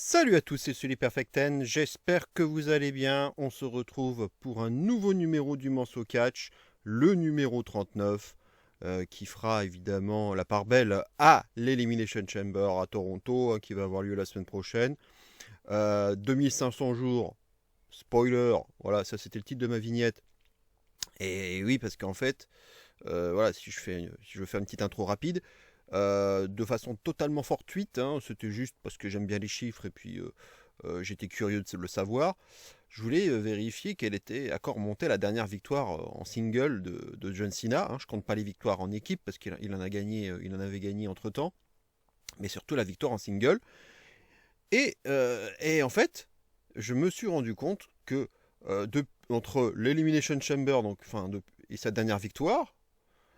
Salut à tous, c'est Sully Perfecten, j'espère que vous allez bien. On se retrouve pour un nouveau numéro du Manso Catch, le numéro 39, qui fera évidemment la part belle à l'Elimination Chamber à Toronto, qui va avoir lieu la semaine prochaine. 2500 jours, spoiler, voilà, ça c'était le titre de ma vignette. Et oui, parce qu'en fait, voilà, si je veux faire une petite intro rapide, de façon totalement fortuite, hein, c'était juste parce que j'aime bien les chiffres et puis j'étais curieux de le savoir. Je voulais vérifier quelle était à quoi remontait la dernière victoire en single de John Cena. Hein. Je compte pas les victoires en équipe parce qu'il en a gagné, il en avait gagné entre temps, mais surtout la victoire en single. Et en fait, je me suis rendu compte que entre l'Elimination Chamber et sa dernière victoire,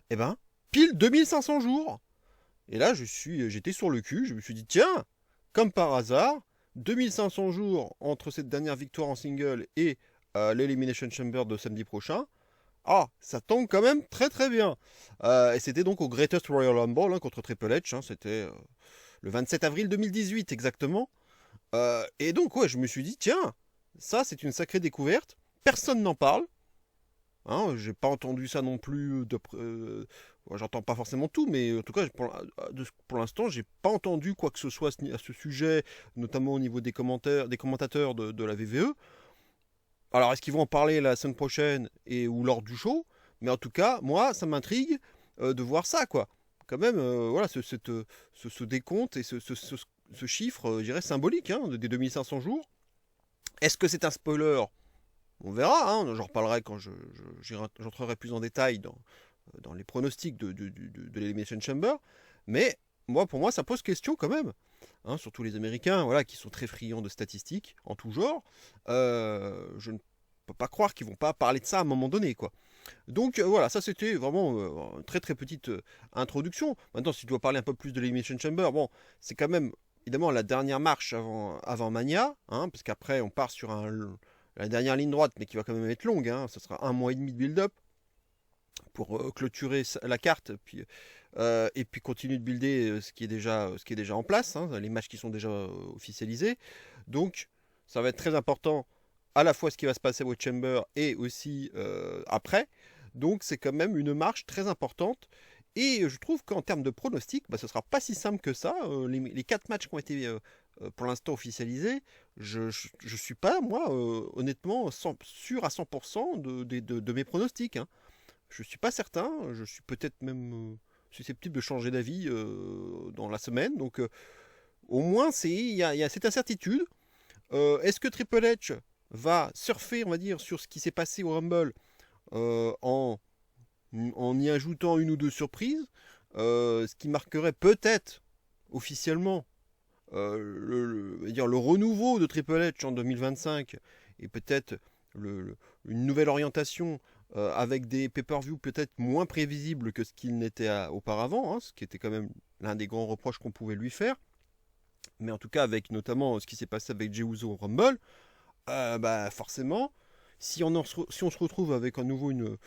eh ben, pile 2500 jours. Et là, j'étais sur le cul, je me suis dit, tiens, comme par hasard, 2500 jours entre cette dernière victoire en single et l'Elimination Chamber de samedi prochain. Ah, ça tombe quand même très très bien. Et c'était donc au Greatest Royal Rumble contre Triple H, hein, c'était le 27 avril 2018 exactement. Et donc, ouais, je me suis dit, tiens, ça c'est une sacrée découverte, personne n'en parle. Hein, j'ai pas entendu ça non plus. J'entends pas forcément tout, mais en tout cas, pour l'instant, j'ai pas entendu quoi que ce soit à ce sujet, notamment au niveau des commentateurs de la VVE. Alors, est-ce qu'ils vont en parler la semaine prochaine ou lors du show? Mais en tout cas, moi, ça m'intrigue de voir ça, quoi. Quand même, voilà, ce décompte et ce chiffre, je dirais, symbolique hein, des 2500 jours. Est-ce que c'est un spoiler? On verra, hein, j'en reparlerai quand j'entrerai plus en détail dans les pronostics de l'Elimination Chamber. Mais pour moi, ça pose question quand même. Hein, surtout les Américains, voilà, qui sont très friands de statistiques en tout genre. Je ne peux pas croire qu'ils vont pas parler de ça à un moment donné, quoi. Donc voilà, ça c'était vraiment une très très petite introduction. Maintenant, si tu dois parler un peu plus de l'Elimination Chamber, bon, c'est quand même évidemment la dernière marche avant Mania, hein, parce qu'après on part sur la dernière ligne droite, mais qui va quand même être longue, hein, ça sera un mois et demi de build-up pour clôturer la carte, et puis continuer de builder ce qui est déjà en place, hein, les matchs qui sont déjà officialisés. Donc ça va être très important à la fois ce qui va se passer au Chamber et aussi après. Donc c'est quand même une marche très importante. Et je trouve qu'en termes de pronostic, ce ne sera pas si simple que ça. Les 4 matchs qui ont été pour l'instant officialisés, je ne suis pas, moi, honnêtement, sûr à 100% de mes pronostics. Hein. Je ne suis pas certain, je suis peut-être même susceptible de changer d'avis dans la semaine. Donc au moins, il y a cette incertitude. Est-ce que Triple H va surfer, on va dire, sur ce qui s'est passé au Rumble en y ajoutant une ou deux surprises, ce qui marquerait peut-être officiellement le renouveau de Triple H en 2025 et peut-être une nouvelle orientation avec des pay-per-view peut-être moins prévisibles que ce qu'il n'était auparavant, hein, ce qui était quand même l'un des grands reproches qu'on pouvait lui faire. Mais en tout cas, avec notamment ce qui s'est passé avec Jey Uso au Rumble, forcément, si on se retrouve avec à nouveau une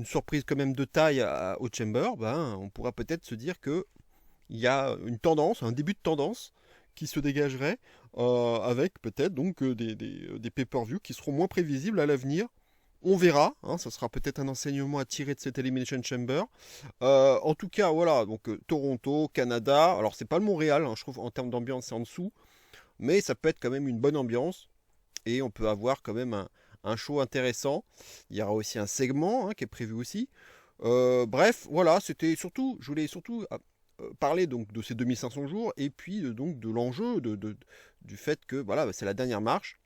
surprise quand même de taille au Chamber, on pourra peut-être se dire que il y a une tendance, un début de tendance qui se dégagerait avec peut-être donc des pay-per-view qui seront moins prévisibles à l'avenir. On verra, hein, ça sera peut-être un enseignement à tirer de cette Elimination Chamber. En tout cas, voilà, donc Toronto, Canada. Alors c'est pas le Montréal, hein, je trouve en termes d'ambiance c'est en dessous, mais ça peut être quand même une bonne ambiance et on peut avoir quand même un show intéressant. Il y aura aussi un segment qui est prévu aussi. Bref, voilà, je voulais surtout parler donc de ces 2500 jours et puis donc de l'enjeu du fait que voilà, c'est la dernière marche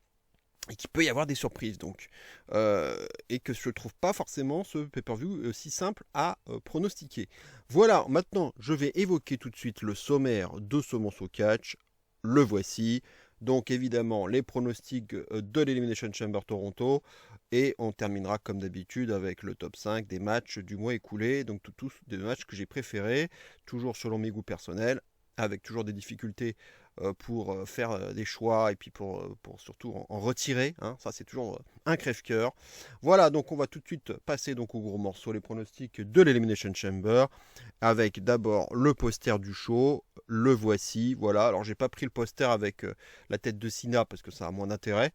et qu'il peut y avoir des surprises donc et que je ne trouve pas forcément ce pay-per-view si simple à pronostiquer. Voilà, maintenant je vais évoquer tout de suite le sommaire de ce Monso Catch. Le voici. Donc évidemment les pronostics de l'Elimination Chamber Toronto et on terminera comme d'habitude avec le top 5 des matchs du mois écoulé, donc tous des matchs que j'ai préférés, toujours selon mes goûts personnels, avec toujours des difficultés pour faire des choix et puis pour surtout en retirer. Hein. Ça, c'est toujours un crève-cœur. Voilà, donc on va tout de suite passer donc au gros morceau, les pronostics de l'Elimination Chamber, avec d'abord le poster du show. Le voici, voilà. Alors, j'ai pas pris le poster avec la tête de Cena parce que ça a moins d'intérêt.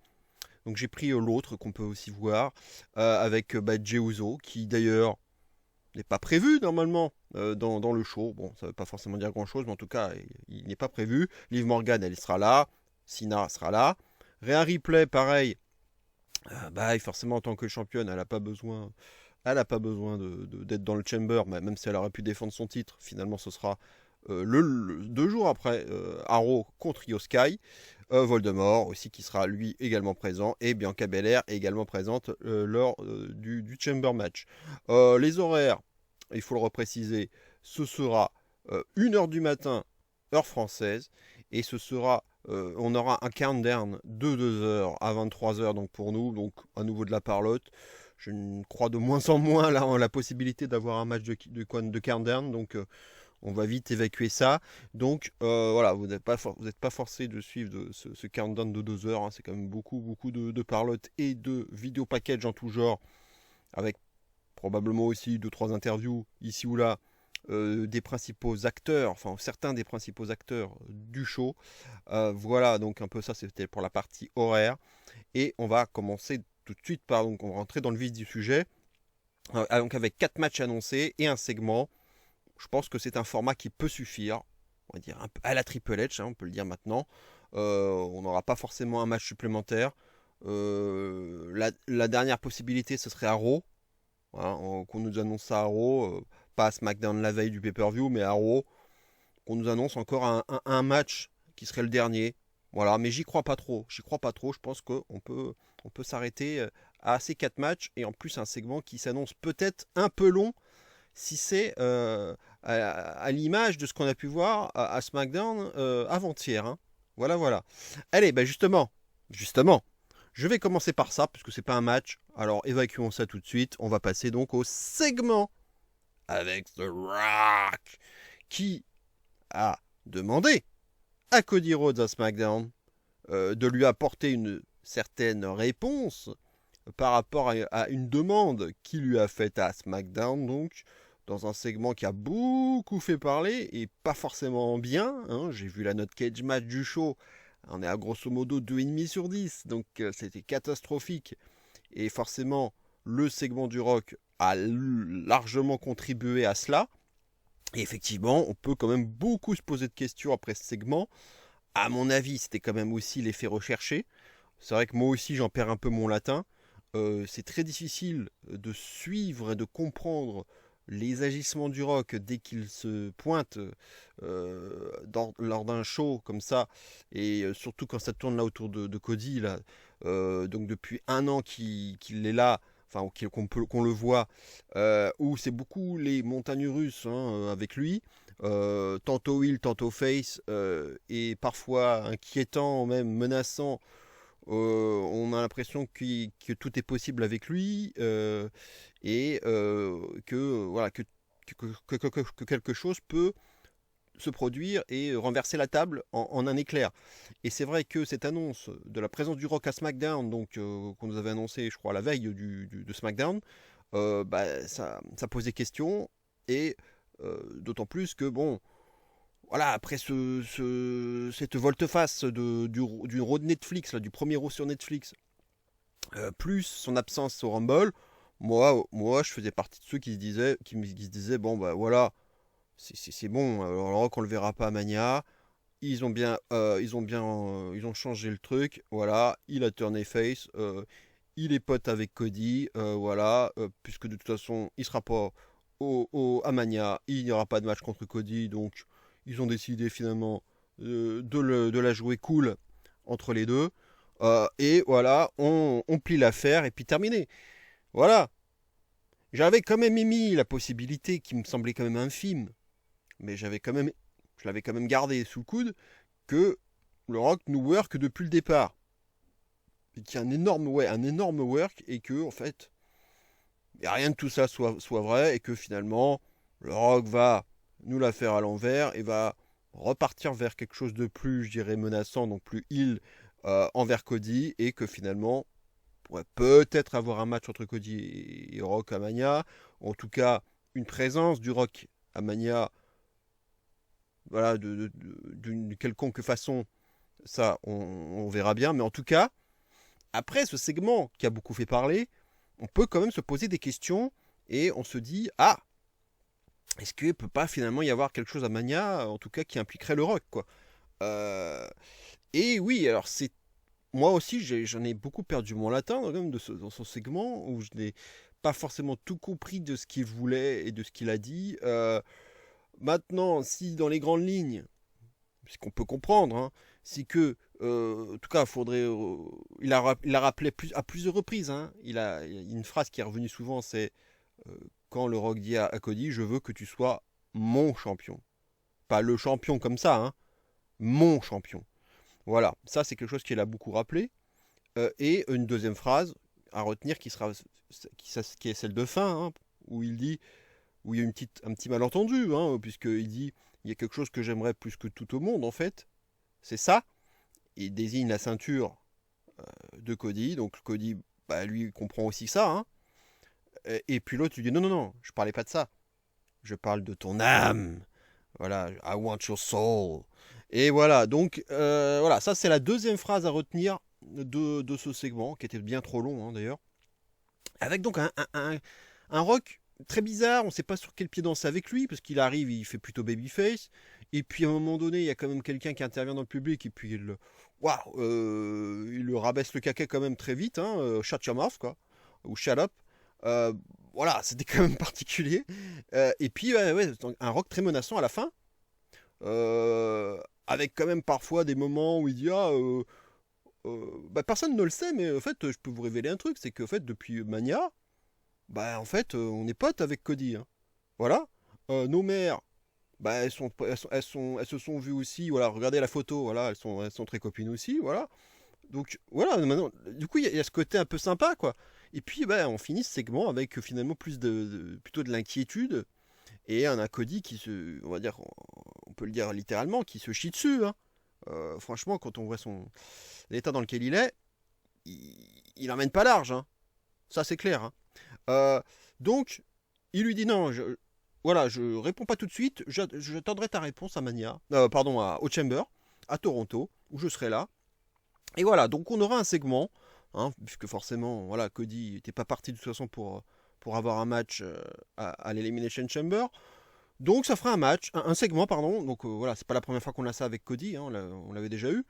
Donc, j'ai pris l'autre qu'on peut aussi voir avec Jey Uso, qui d'ailleurs n'est pas prévu normalement dans le show. Bon, ça ne veut pas forcément dire grand-chose, mais en tout cas, il n'est pas prévu. Liv Morgan, elle sera là. Cena sera là. Rhea Ripley, pareil. Forcément, en tant que championne, elle n'a pas besoin, d'être dans le chamber, même si elle aurait pu défendre son titre. Finalement, ce sera 2 jours après Arrow contre Io Sky. Voldemort aussi qui sera lui également présent, et Bianca Belair est également présente lors du Chamber Match. Les horaires, il faut le repréciser, ce sera 1h du matin, heure française, et ce sera, on aura un countdown de 2h à 23h donc pour nous, donc à nouveau de la parlotte. Je crois de moins en moins là en la possibilité d'avoir un match de countdown, donc on va vite évacuer ça. Donc voilà, vous n'êtes pas forcé de suivre ce countdown de 2 heures. Hein. C'est quand même beaucoup de parlotte et de vidéo package en tout genre, avec probablement aussi 2-3 interviews ici ou là des principaux acteurs, enfin certains des principaux acteurs du show. Voilà, donc un peu ça, c'était pour la partie horaire. Et on va commencer tout de suite par, donc on va rentrer dans le vif du sujet. Donc avec 4 matchs annoncés et un segment. Je pense que c'est un format qui peut suffire, on va dire un peu à la Triple H, hein, on peut le dire maintenant. On n'aura pas forcément un match supplémentaire. La dernière possibilité, ce serait à Raw, hein, qu'on nous annonce ça à Raw, pas à SmackDown la veille du pay-per-view, mais à Raw, qu'on nous annonce encore un match qui serait le dernier. Voilà, mais j'y crois pas trop. Je pense qu'on peut s'arrêter à ces 4 matchs, et en plus un segment qui s'annonce peut-être un peu long, si c'est à l'image de ce qu'on a pu voir à SmackDown avant-hier. Hein. Voilà. Allez, justement, je vais commencer par ça, puisque c'est pas un match. Alors évacuons ça tout de suite. On va passer donc au segment avec The Rock, qui a demandé à Cody Rhodes à SmackDown de lui apporter une certaine réponse par rapport à une demande qu'il lui a faite à SmackDown, donc dans un segment qui a beaucoup fait parler et pas forcément bien. Hein. J'ai vu la note Cage Match du show, on est à grosso modo 2,5 sur 10, donc c'était catastrophique. Et forcément, le segment du Rock a largement contribué à cela. Et effectivement, on peut quand même beaucoup se poser de questions après ce segment. À mon avis, c'était quand même aussi l'effet recherché. C'est vrai que moi aussi, j'en perds un peu mon latin. C'est très difficile de suivre et de comprendre les agissements du Rock dès qu'il se pointe lors d'un show comme ça, et surtout quand ça tourne là autour de Cody, là, donc depuis 1 an qu'il est là, enfin qu'on le voit, où c'est beaucoup les montagnes russes avec lui, tantôt heel, tantôt face, et parfois inquiétant, même menaçant. On a l'impression que tout est possible avec lui, et que quelque chose peut se produire et renverser la table en un éclair. Et c'est vrai que cette annonce de la présence du Rock à SmackDown, donc qu'on nous avait annoncé, je crois, la veille de SmackDown, ça posait question, et d'autant plus que bon. Voilà, après cette volte-face du Raw de Netflix, là, du premier Raw sur Netflix, plus son absence au Rumble, moi, je faisais partie de ceux qui se disaient bon, voilà, c'est bon, alors le Rock, on le verra pas à Mania, ils ont changé le truc, voilà, il a turné face, il est pote avec Cody, voilà, puisque de toute façon, il sera pas à Mania, il n'y aura pas de match contre Cody, donc ils ont décidé finalement de la jouer cool entre les deux. Et voilà, on plie l'affaire et puis terminé. Voilà. J'avais quand même émis la possibilité qui me semblait quand même infime, mais je l'avais quand même gardé sous le coude, que le Rock nous work depuis le départ. Et qu'il y a un énorme work, et que en fait, rien de tout ça soit vrai, et que finalement, le Rock va nous la faire à l'envers et va repartir vers quelque chose de plus, je dirais, menaçant, donc plus heel envers Cody, et que finalement, on pourrait peut-être avoir un match entre Cody et Rock à Mania, en tout cas, une présence du Rock à Mania, voilà, d'une quelconque façon, ça, on verra bien, mais en tout cas, après ce segment qui a beaucoup fait parler, on peut quand même se poser des questions, et on se dit, ah, est-ce qu'il ne peut pas finalement y avoir quelque chose à Mania, en tout cas qui impliquerait le Rock, quoi. Euh, et oui, alors c'est moi aussi j'en ai beaucoup perdu mon latin quand même dans ce segment où je n'ai pas forcément tout compris de ce qu'il voulait et de ce qu'il a dit. Maintenant, si dans les grandes lignes, ce qu'on peut comprendre, hein, c'est que, en tout cas, faudrait, il a rappelé à plusieurs reprises. Hein, il y a une phrase qui est revenue souvent, c'est quand le Rock dit à Cody, je veux que tu sois mon champion. Pas le champion comme ça, hein, mon champion. Voilà, ça c'est quelque chose qu'il a beaucoup rappelé. Et une deuxième phrase à retenir qui est celle de fin, hein, où il dit, où il y a un petit malentendu, hein, puisqu'il dit, il y a quelque chose que j'aimerais plus que tout au monde en fait, c'est ça. Il désigne la ceinture de Cody, donc Cody, bah, lui comprend aussi ça, hein. Et puis l'autre lui dit, non, non, non, je parlais pas de ça, je parle de ton âme. Voilà, I want your soul. Et voilà, donc voilà, ça c'est la deuxième phrase à retenir de ce segment, qui était bien trop long hein, d'ailleurs. Avec donc un Rock très bizarre, on ne sait pas sur quel pied danser avec lui, parce qu'il arrive, il fait plutôt babyface, et puis à un moment donné, il y a quand même quelqu'un qui intervient dans le public, et puis il le rabaisse le caquet quand même très vite, hein, shut your mouth, quoi, ou shut up. Euh, voilà, c'était quand même particulier. Et puis, ouais, un Rock très menaçant à la fin, avec quand même parfois des moments où il dit bah, personne ne le sait, mais en fait, je peux vous révéler un truc, c'est qu'en fait, depuis Mania, bah, en fait, on est potes avec Cody. Hein. Voilà. Nos mères, bah, elles se sont vues aussi. Voilà, regardez la photo, voilà, elles sont très copines aussi. Voilà. Donc, voilà, maintenant, du coup, il y a ce côté un peu sympa, quoi. Et puis, bah, on finit ce segment avec finalement plus plutôt de l'inquiétude et un Cody qui on va dire, on peut le dire littéralement, qui se chie dessus. Hein. Franchement, quand on voit l'état dans lequel il est, il emmène pas large. Hein. Ça, c'est clair. Hein. Donc, il lui dit non, voilà, je réponds pas tout de suite, j'attendrai ta réponse à Mania, pardon, au Chamber, à Toronto, où je serai là. Et voilà, donc on aura un segment, hein, puisque forcément, voilà, Cody n'était pas parti de toute façon pour avoir un match à l'Elimination Chamber. Donc ça fera un match, un segment, pardon. Donc voilà, c'est pas la première fois qu'on a ça avec Cody, hein, on l'avait déjà eu.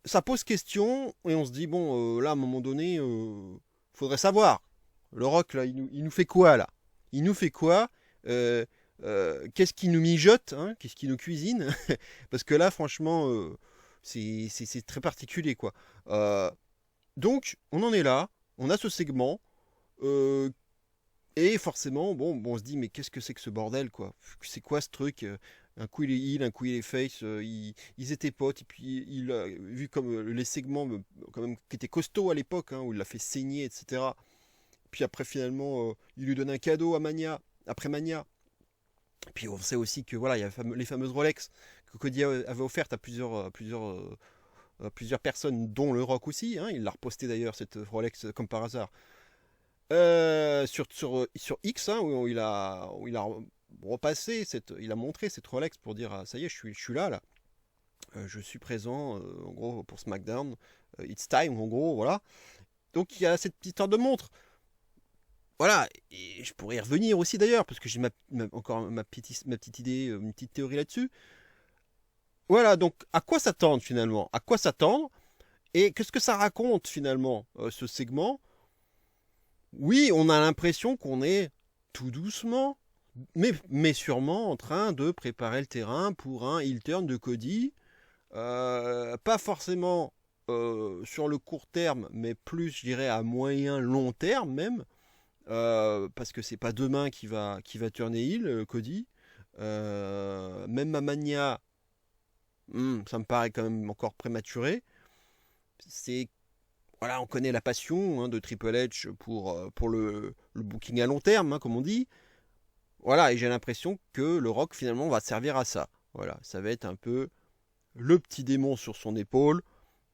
Ça pose question, et on se dit, bon, là, à un moment donné, faudrait savoir. Le Rock, là, il nous fait quoi, là? Il nous fait quoi? Qu'est-ce qui nous mijote, hein? Qu'est-ce qui nous cuisine? Parce que là, franchement, c'est très particulier, quoi. Donc, on en est là, on a ce segment, et forcément, bon, on se dit, mais qu'est-ce que c'est que ce bordel, quoi? C'est quoi ce truc? Un coup il est heel, un coup il est face, ils étaient potes, et puis il a vu comme les segments quand même, qui étaient costauds à l'époque, hein, où il l'a fait saigner, etc. Puis après finalement, il lui donne un cadeau à Mania, après Mania. Puis on sait aussi que voilà, il y a les fameuses Rolex que Cody avait offertes à plusieurs personnes, dont le Rock aussi. Hein, il l'a reposté d'ailleurs cette Rolex comme par hasard sur X, hein, où il a repassé, il a montré cette Rolex pour dire ça y est, je suis là. Je suis présent, en gros, pour SmackDown. It's time, en gros, voilà. Donc il y a cette petite histoire de montre. Voilà, et je pourrais y revenir aussi d'ailleurs, parce que j'ai encore ma petite idée, une petite théorie là-dessus. Voilà, donc à quoi s'attendre finalement? À quoi s'attendre? Et qu'est-ce que ça raconte finalement, ce segment? Oui, on a l'impression qu'on est tout doucement, mais sûrement en train de préparer le terrain pour un heel turn de Cody. Pas forcément sur le court terme, mais plus, je dirais, à moyen long terme même. Parce que c'est pas demain qui va turner heel, Cody. Même à Mania, ça me paraît quand même encore prématuré. C'est voilà, on connaît la passion hein, de Triple H pour le booking à long terme, hein, comme on dit. Voilà, et j'ai l'impression que le Rock finalement va servir à ça. Voilà, ça va être un peu le petit démon sur son épaule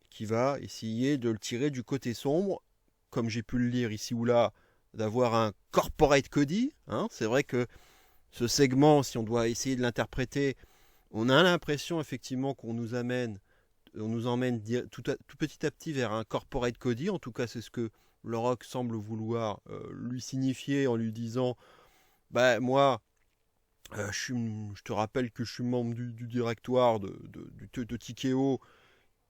qui va essayer de le tirer du côté sombre, comme j'ai pu le lire ici ou là, d'avoir un corporate Cody. Hein. C'est vrai que ce segment, si on doit essayer de l'interpréter, on a l'impression effectivement qu'on nous emmène tout petit à petit vers un corporate Cody. En tout cas, c'est ce que le Rock semble vouloir lui signifier en lui disant bah moi je te rappelle que je suis membre du directoire de TKO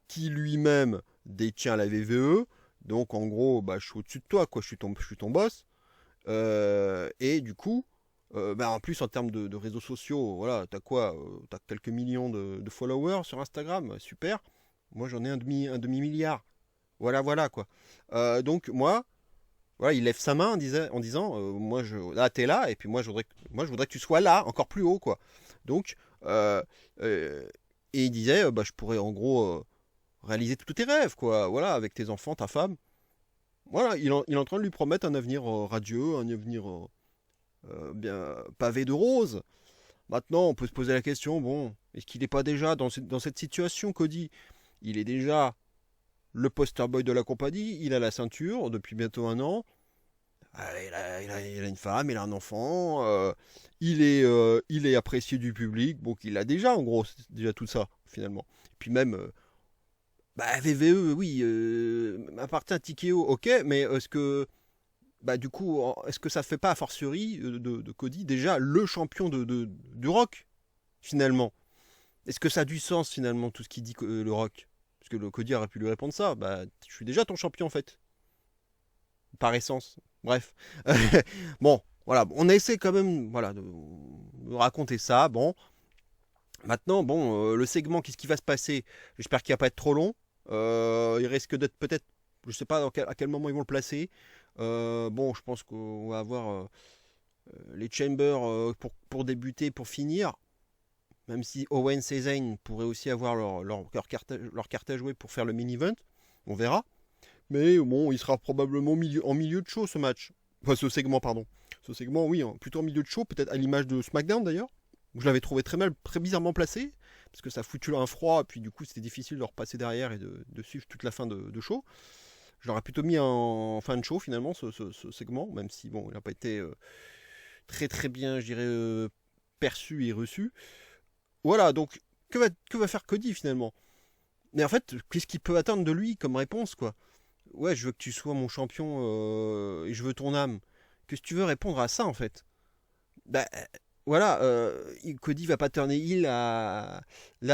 qui lui-même détient la VVE. Donc en gros, bah, je suis au-dessus de toi, quoi. Je suis ton boss. Et du coup, bah, en plus en termes de réseaux sociaux, voilà, t'as quoi t'as quelques millions de followers sur Instagram, super. Moi j'en ai un demi-milliard. Voilà quoi. Donc moi, voilà, il lève sa main en disant, là t'es là, et puis moi je voudrais que tu sois là, encore plus haut, quoi. Donc, et il disait, bah je pourrais en gros réaliser tous tes rêves, quoi. Voilà, avec tes enfants, ta femme. Voilà, il est en train de lui promettre un avenir radieux, un avenir bien pavé de roses. Maintenant, on peut se poser la question, bon, est-ce qu'il n'est pas déjà dans cette situation, Cody? Il est déjà le poster boy de la compagnie, il a la ceinture depuis bientôt un an. Il a une femme, il a un enfant, il est apprécié du public, donc il a déjà en gros déjà tout ça finalement. Et puis même, bah, VVE, oui, appartient à TKO, ok, mais est-ce que, bah, du coup, est-ce que ça fait pas a fortiori de Cody déjà le champion du rock finalement? Est-ce que ça a du sens finalement tout ce qu'il dit le rock? Parce que le Cody aurait pu lui répondre ça, bah je suis déjà ton champion en fait, par essence. Bref. Bon, voilà, on a essayé quand même voilà, de raconter ça. Bon, maintenant, bon, le segment, qu'est-ce qui va se passer? J'espère qu'il va pas être trop long. Il risque d'être peut-être, je sais pas à quel moment ils vont le placer. Bon, je pense qu'on va avoir les Chambers pour débuter, pour finir. Même si Owens et Zayn pourraient aussi avoir leur carte à jouer pour faire le mini-event. On verra. Mais bon, il sera probablement en milieu de show ce match. Enfin, ce segment, pardon. Ce segment, oui, plutôt en milieu de show, peut-être à l'image de SmackDown d'ailleurs. Où je l'avais trouvé très bizarrement placé. Parce que ça foutu un froid, puis du coup c'était difficile de repasser derrière et de suivre toute la fin de show. Je l'aurais plutôt mis en fin de show finalement, ce segment, même si bon, il n'a pas été très bien, je dirais, perçu et reçu. Voilà, donc que va faire Cody finalement? Mais en fait, qu'est-ce qu'il peut attendre de lui comme réponse, quoi? Ouais, je veux que tu sois mon champion et je veux ton âme. Qu'est-ce que tu veux répondre à ça en fait? Bah voilà, Cody va pas turner heel là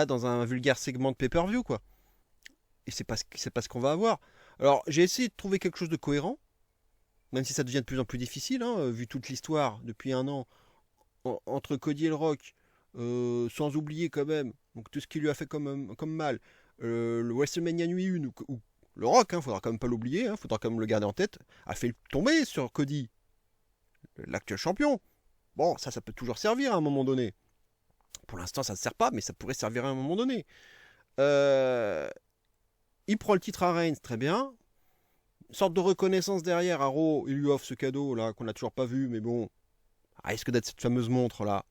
dans un vulgaire segment de pay-per-view quoi. Et c'est pas ce qu'on va avoir. Alors j'ai essayé de trouver quelque chose de cohérent, même si ça devient de plus en plus difficile, hein, vu toute l'histoire depuis un an entre Cody et le Rock, sans oublier quand même donc, tout ce qui lui a fait comme mal. Le WrestleMania Nuit 1 où le Rock, hein, faudra quand même pas l'oublier, hein, faudra quand même le garder en tête, a fait tomber sur Cody, l'actuel champion. Bon, ça peut toujours servir à un moment donné. Pour l'instant, ça ne sert pas, mais ça pourrait servir à un moment donné. Il prend le titre à Reigns, très bien. Une sorte de reconnaissance derrière à Raw, il lui offre ce cadeau là qu'on n'a toujours pas vu, mais bon, risque d'être cette fameuse montre là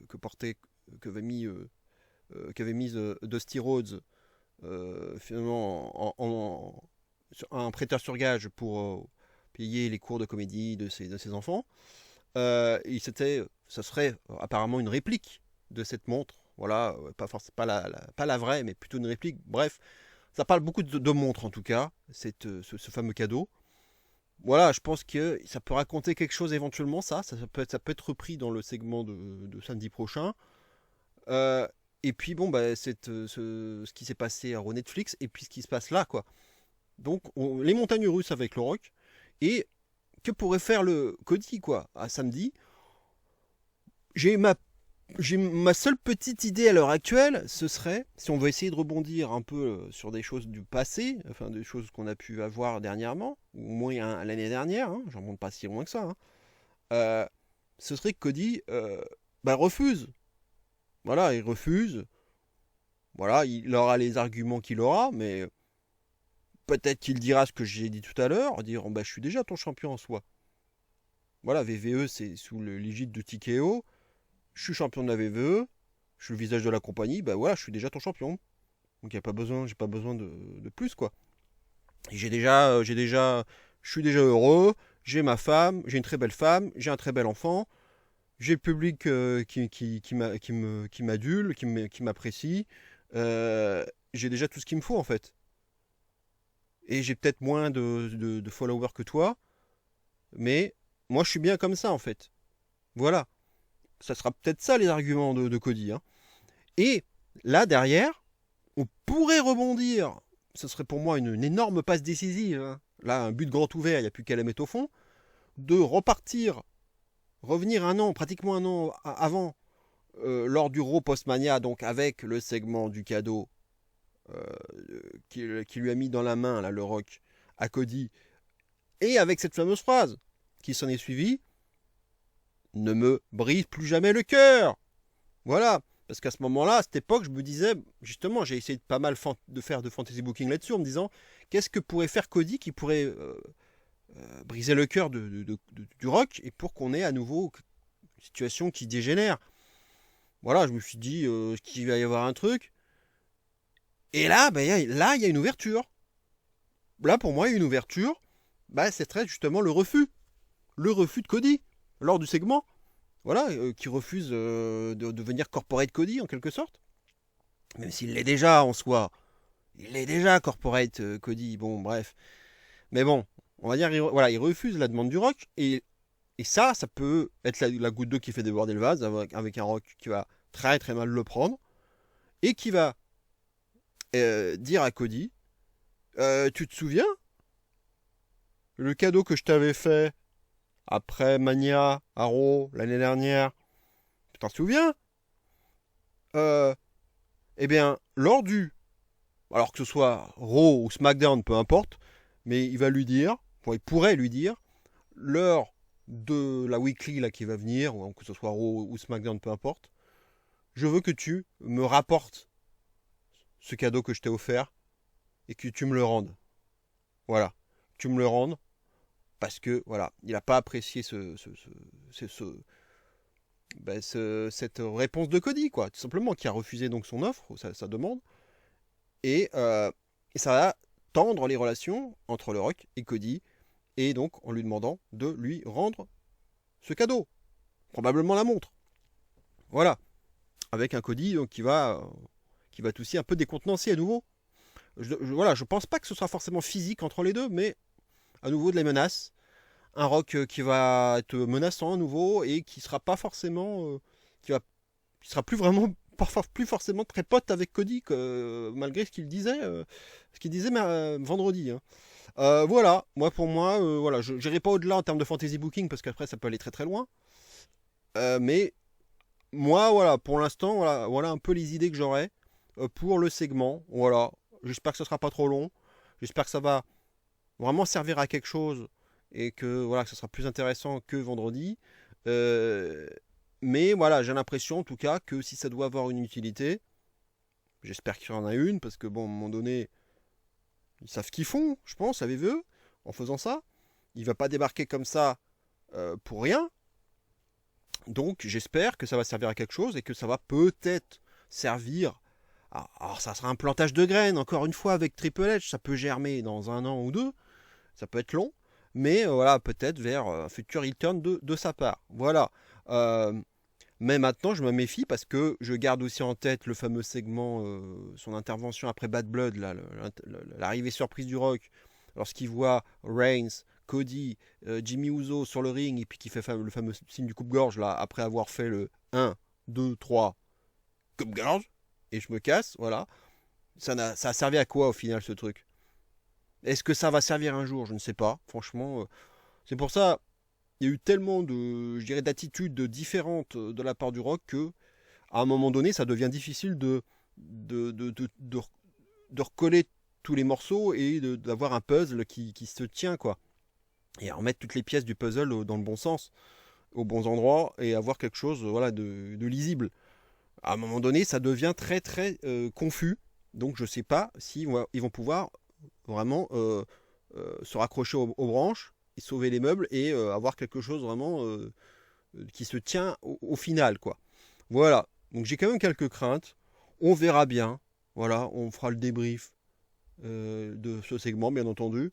que portait, qu'avait mise Dusty Rhodes finalement un prêteur sur gage pour payer les cours de comédie de ses enfants. Ça serait apparemment une réplique de cette montre. Voilà, pas la vraie, mais plutôt une réplique. Bref, ça parle beaucoup de montres en tout cas, ce fameux cadeau. Voilà, je pense que ça peut raconter quelque chose éventuellement, ça peut être repris dans le segment de samedi prochain. Et puis bon, bah, ce qui s'est passé à Raw Netflix, et puis ce qui se passe là, quoi. Donc, les montagnes russes avec le Rock, et que pourrait faire le Cody, quoi, à samedi. J'ai ma seule petite idée à l'heure actuelle, ce serait, si on veut essayer de rebondir un peu sur des choses du passé, enfin des choses qu'on a pu avoir dernièrement, ou au moins l'année dernière, hein, j'en monte pas si loin que ça, hein, ce serait que Cody bah, refuse. Voilà, il refuse. Voilà, il aura les arguments qu'il aura, mais peut-être qu'il dira ce que j'ai dit tout à l'heure, dire bah, je suis déjà ton champion en soi. Voilà, VVE c'est sous l'égide de TKO. Je suis champion de la VVE, je suis le visage de la compagnie, bah voilà, je suis déjà ton champion. Donc j'ai pas besoin de plus, quoi. Et je suis déjà heureux, j'ai ma femme, j'ai une très belle femme, j'ai un très bel enfant, j'ai le public qui m'adule, qui m'apprécie. J'ai déjà tout ce qu'il me faut, en fait. Et j'ai peut-être moins de followers que toi, mais moi je suis bien comme ça, en fait. Voilà. Ça sera peut-être ça les arguments de Cody, hein. Et là, derrière, on pourrait rebondir. Ce serait pour moi une énorme passe décisive, hein. Là, un but grand ouvert, il n'y a plus qu'à la mettre au fond. De repartir, revenir pratiquement un an avant, lors du Raw Postmania, donc avec le segment du cadeau euh, qui lui a mis dans la main, là, le Rock, à Cody, et avec cette fameuse phrase qui s'en est suivie: ne me brise plus jamais le cœur. Voilà. Parce qu'à ce moment-là, à cette époque, je me disais, justement, j'ai essayé de pas mal de faire de fantasy booking là-dessus, en me disant, qu'est-ce que pourrait faire Cody qui pourrait briser le cœur du Rock, et pour qu'on ait à nouveau une situation qui dégénère. Voilà, je me suis dit qu'il va y avoir un truc. Et là, là, il y a une ouverture. Là, pour moi, il y a une ouverture. C'est très justement le refus. Le refus de Cody, lors du segment. Voilà, qui refuse de devenir corporate Cody, en quelque sorte. Même s'il l'est déjà en soi. Il est déjà corporate Cody, bon, bref. Mais bon, on va dire, il refuse la demande du Rock. Et ça peut être la goutte d'eau qui fait déborder le vase, avec un Rock qui va très très mal le prendre. Et qui va dire à Cody, tu te souviens le cadeau que je t'avais fait après Mania, Arrow, l'année dernière, tu t'en souviens? Eh bien, alors que ce soit Raw ou SmackDown, peu importe, mais il pourrait lui dire, lors de la weekly là, qui va venir, ou que ce soit Raw ou SmackDown, peu importe, je veux que tu me rapportes ce cadeau que je t'ai offert et que tu me le rendes. Voilà, que tu me le rendes, parce que voilà, il n'a pas apprécié cette réponse de Cody, quoi, tout simplement, qui a refusé donc son offre, sa demande, et ça va tendre les relations entre le Rock et Cody, et donc en lui demandant de lui rendre ce cadeau, probablement la montre. Voilà, avec un Cody donc, qui va aussi un peu décontenancé à nouveau. Je pense pas que ce sera forcément physique entre les deux, mais à nouveau de la menace. Un Rock qui va être menaçant à nouveau et qui sera pas forcément, qui sera plus vraiment, parfois plus forcément très pote avec Cody, malgré ce qu'il disait, vendredi, hein. Voilà, pour moi, voilà, je n'irai pas au-delà en termes de fantasy booking parce qu'après ça peut aller très très loin. Mais moi, voilà, pour l'instant, voilà un peu les idées que j'aurai pour le segment. Voilà, j'espère que ce sera pas trop long. J'espère que ça va vraiment servir à quelque chose et que voilà, que ce sera plus intéressant que vendredi. Mais voilà, j'ai l'impression en tout cas que si ça doit avoir une utilité, j'espère qu'il y en a une, parce que bon, à un moment donné, ils savent ce qu'ils font, je pense, savez-vous, en faisant ça. Il va pas débarquer comme ça pour rien. Donc j'espère que ça va servir à quelque chose et que ça va peut-être servir. Alors ça sera un plantage de graines, encore une fois, avec Triple H, ça peut germer dans un an ou deux, ça peut être long, mais voilà, peut-être vers un futur heel turn de sa part. Voilà. Mais maintenant, je me méfie parce que je garde aussi en tête le fameux segment, son intervention après Bad Blood, l'arrivée surprise du Rock, lorsqu'il voit Reigns, Cody, Jimmy Uso sur le ring, et puis qui fait le fameux signe du coupe-gorge, là, après avoir fait le 1, 2, 3, coupe-gorge, et je me casse, voilà. Ça a servi à quoi au final ce truc? Est-ce que ça va servir un jour? Je ne sais pas, franchement. C'est pour ça, il y a eu tellement d'attitudes différentes de la part du Rock que, à un moment donné, ça devient difficile de recoller tous les morceaux et d'avoir un puzzle qui se tient, quoi. Et à remettre toutes les pièces du puzzle dans le bon sens, aux bons endroits, et avoir quelque chose de lisible. À un moment donné, ça devient très très confus. Donc je ne sais pas si ils vont pouvoir vraiment se raccrocher aux branches et sauver les meubles et avoir quelque chose vraiment qui se tient au final, quoi. Voilà. Donc j'ai quand même quelques craintes. On verra bien. Voilà, on fera le débrief de ce segment, bien entendu.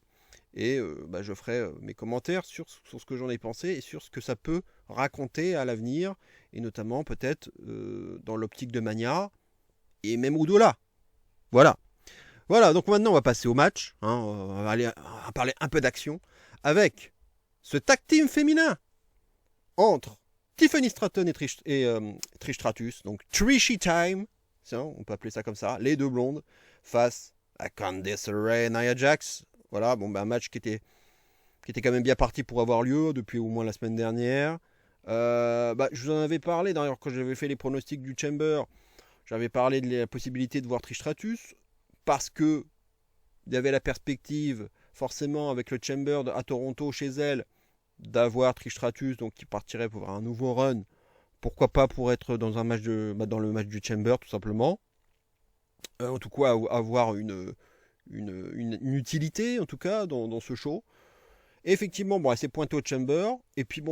Et je ferai mes commentaires sur ce que j'en ai pensé et sur ce que ça peut raconter à l'avenir. Et notamment peut-être dans l'optique de Mania et même au-delà. Voilà. Voilà, donc maintenant on va passer au match. Hein, on va parler un peu d'action avec ce tag team féminin entre Tiffany Stratton et Trish Stratus. Donc Trishy Time, on peut appeler ça comme ça, les deux blondes, face à Candice LeRae et Nia Jax. Voilà, un match qui était quand même bien parti pour avoir lieu depuis au moins la semaine dernière. Je vous en avais parlé d'ailleurs quand j'avais fait les pronostics du Chamber. J'avais parlé de la possibilité de voir Trish Stratus parce que il y avait la perspective forcément avec le Chamber à Toronto chez elle d'avoir Trish Stratus donc qui partirait pour avoir un nouveau run. Pourquoi pas pour être dans un match dans le match du Chamber tout simplement. En tout cas avoir une utilité en tout cas dans ce show. Et effectivement, elle s'est pointée au Chamber, et puis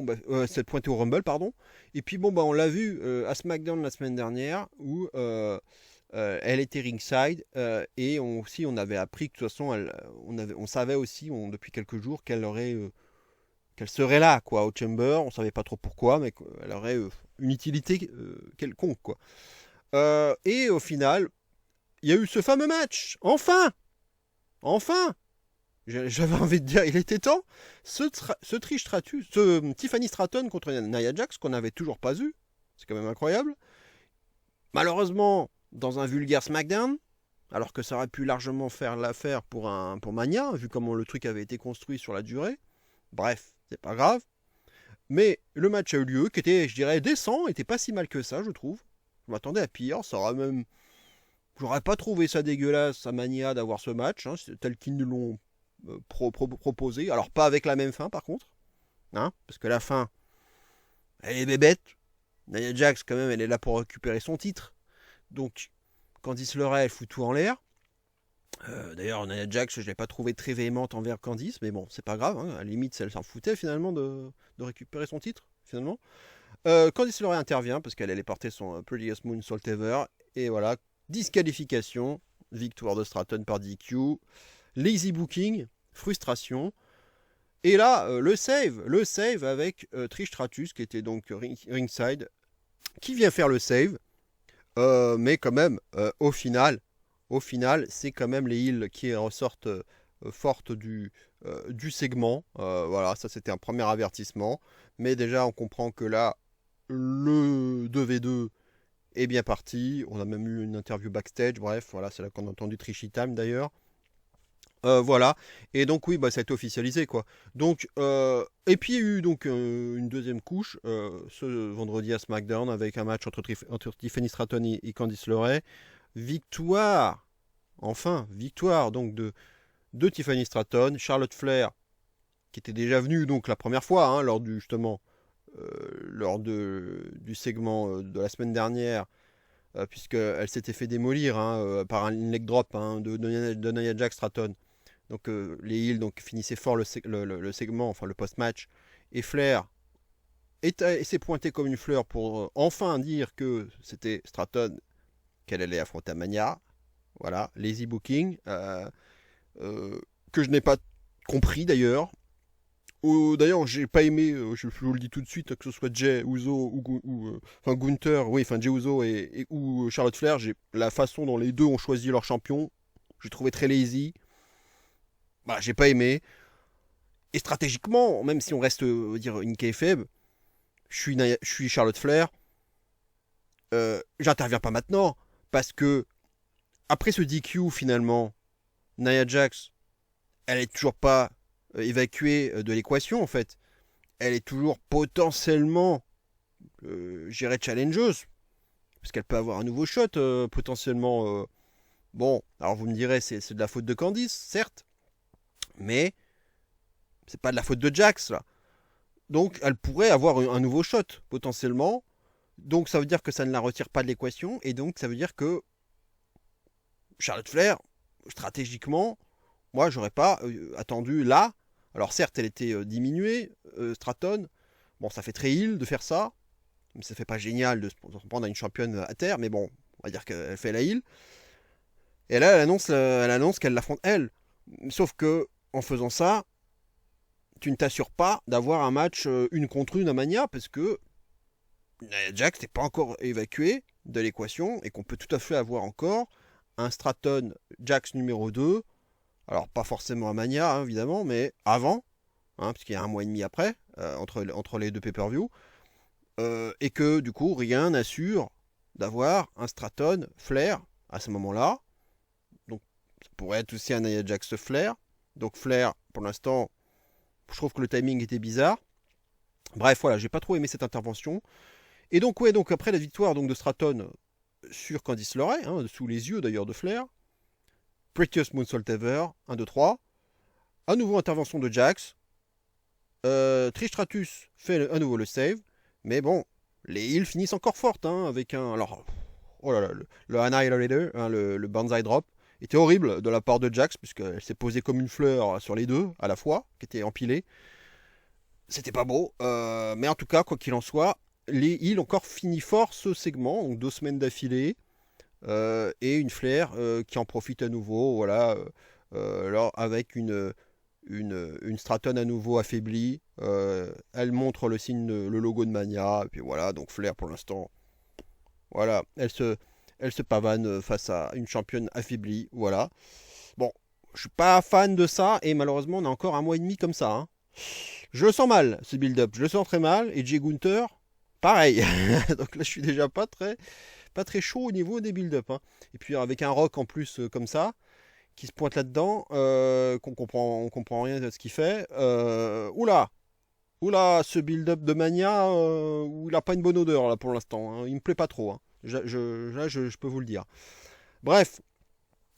s'est pointée au Rumble, pardon. Et puis on l'a vu à SmackDown la semaine dernière où elle était ringside et on avait appris que de toute façon, on savait aussi depuis quelques jours qu'elle serait là quoi au Chamber. On savait pas trop pourquoi, mais qu'elle aurait une utilité quelconque quoi. Et au final, il y a eu ce fameux match. Enfin. J'avais envie de dire, il était temps. Ce Trish Stratus, ce Tiffany Stratton contre Nia Jax qu'on n'avait toujours pas vu. C'est quand même incroyable. Malheureusement, dans un vulgaire SmackDown, alors que ça aurait pu largement faire l'affaire pour Mania, vu comment le truc avait été construit sur la durée. Bref, c'est pas grave. Mais le match a eu lieu, qui était, je dirais, décent, était pas si mal que ça, je trouve. Je m'attendais à pire, ça aurait même... J'aurais pas trouvé ça dégueulasse à Mania d'avoir ce match, tel qu'ils nous l'ont proposé. Alors pas avec la même fin par contre, parce que la fin, elle est bébête. Nia Jax quand même, elle est là pour récupérer son titre. Donc Candice LeRae, elle fout tout en l'air. D'ailleurs Nia Jax, je l'ai pas trouvé très véhémente envers Candice, mais bon, c'est pas grave. À la limite, elle s'en foutait finalement de récupérer son titre finalement. Candice LeRae intervient parce qu'elle allait porter son Prettiest Moonsault Ever. Et voilà, disqualification, victoire de Stratton par DQ. Lazy booking, frustration. Et là, le save avec Trish Stratus, qui était donc ringside, qui vient faire le save. Mais quand même, au final, c'est quand même les heels qui ressortent fortes du segment. Voilà, ça c'était un premier avertissement. Mais déjà, on comprend que là, le 2v2 est bien parti. On a même eu une interview backstage. Bref, voilà, c'est là qu'on a entendu Trishy Time d'ailleurs. Voilà, et donc oui, ça a été officialisé quoi. Donc, et puis il y a eu donc une deuxième couche ce vendredi à SmackDown avec un match entre Tiffany Stratton et Candice LeRae. Victoire donc de Tiffany Stratton. Charlotte Flair, qui était déjà venue donc la première fois lors du segment de la semaine dernière. Puisqu'elle s'était fait démolir par un leg drop de Nia Jax Stratton. Donc les heels finissaient fort le segment, enfin le post-match. Et Flair s'est pointé comme une fleur pour enfin dire que c'était Stratton qu'elle allait affronter à Mania. Voilà, lazy booking. Que je n'ai pas compris d'ailleurs. D'ailleurs, j'ai pas aimé, je vous le dis tout de suite, que ce soit Jey Uso ou Gunther, Jey Uso ou Charlotte Flair, la façon dont les deux ont choisi leur champion, j'ai trouvé très lazy. J'ai pas aimé. Et stratégiquement, même si on reste dire une kayfabe, je suis Charlotte Flair. J'interviens pas maintenant parce que après ce DQ finalement, Nia Jax, elle est toujours pas évacuée de l'équation en fait. Elle est toujours potentiellement challengeuse parce qu'elle peut avoir un nouveau shot potentiellement. Bon, alors vous me direz c'est de la faute de Candice, certes, mais c'est pas de la faute de Jax là. Donc elle pourrait avoir un nouveau shot potentiellement. Donc ça veut dire que ça ne la retire pas de l'équation et donc ça veut dire que Charlotte Flair, stratégiquement, moi j'aurais pas attendu là. Alors certes elle était diminuée, Stratton. Bon ça fait très heel de faire ça. Ça fait pas génial de se prendre à une championne à terre, mais bon, on va dire qu'elle fait la heal. Et là, elle annonce qu'elle l'affronte elle. Sauf que, en faisant ça, tu ne t'assures pas d'avoir un match une contre une à Mania, parce que Jax n'est pas encore évacué de l'équation, et qu'on peut tout à fait avoir encore un Stratton Jax numéro 2. Alors, pas forcément à Mania, hein, évidemment, mais avant, hein, parce qu'il y a un mois et demi après, entre les deux pay-per-view, et que, du coup, rien n'assure d'avoir un Stratton Flair à ce moment-là. Donc, ça pourrait être aussi un Nia Jax Flair. Donc, Flair, pour l'instant, je trouve que le timing était bizarre. Bref, voilà, j'ai pas trop aimé cette intervention. Et donc, ouais, donc après la victoire donc, de Stratton sur Candice LeRae, hein, sous les yeux d'ailleurs de Flair, Prettiest Moonsault Ever, 1, 2, 3. À nouveau intervention de Jax. Trish Stratus fait à nouveau le save. Mais bon, les heals finissent encore fortes, hein, avec un... Alors, oh là là, le Annihilator, hein, le Banzai Drop, était horrible de la part de Jax, puisqu'elle s'est posée comme une fleur sur les deux à la fois, qui étaient empilés. C'était pas beau, mais en tout cas, quoi qu'il en soit, les heals ont encore fini fort ce segment, donc 2 semaines d'affilée, et une Flair qui en profite à nouveau, voilà, alors avec une Stratton à nouveau affaiblie, elle montre le signe, le logo de Mania, et puis voilà, donc Flair pour l'instant, voilà, elle se pavane face à une championne affaiblie, voilà. Bon, je suis pas fan de ça, et malheureusement on a encore un mois et demi comme ça, hein. Je le sens mal, ce build-up, je le sens très mal, et Jay Gunther, pareil. Donc là je suis déjà pas très chaud au niveau des build-up, hein. Et puis avec un rock en plus comme ça, qui se pointe là-dedans, on comprend rien de ce qu'il fait. Oula, ce build-up de Mania, où il n'a pas une bonne odeur là pour l'instant, hein. Il me plaît pas trop, hein. Je peux vous le dire. Bref,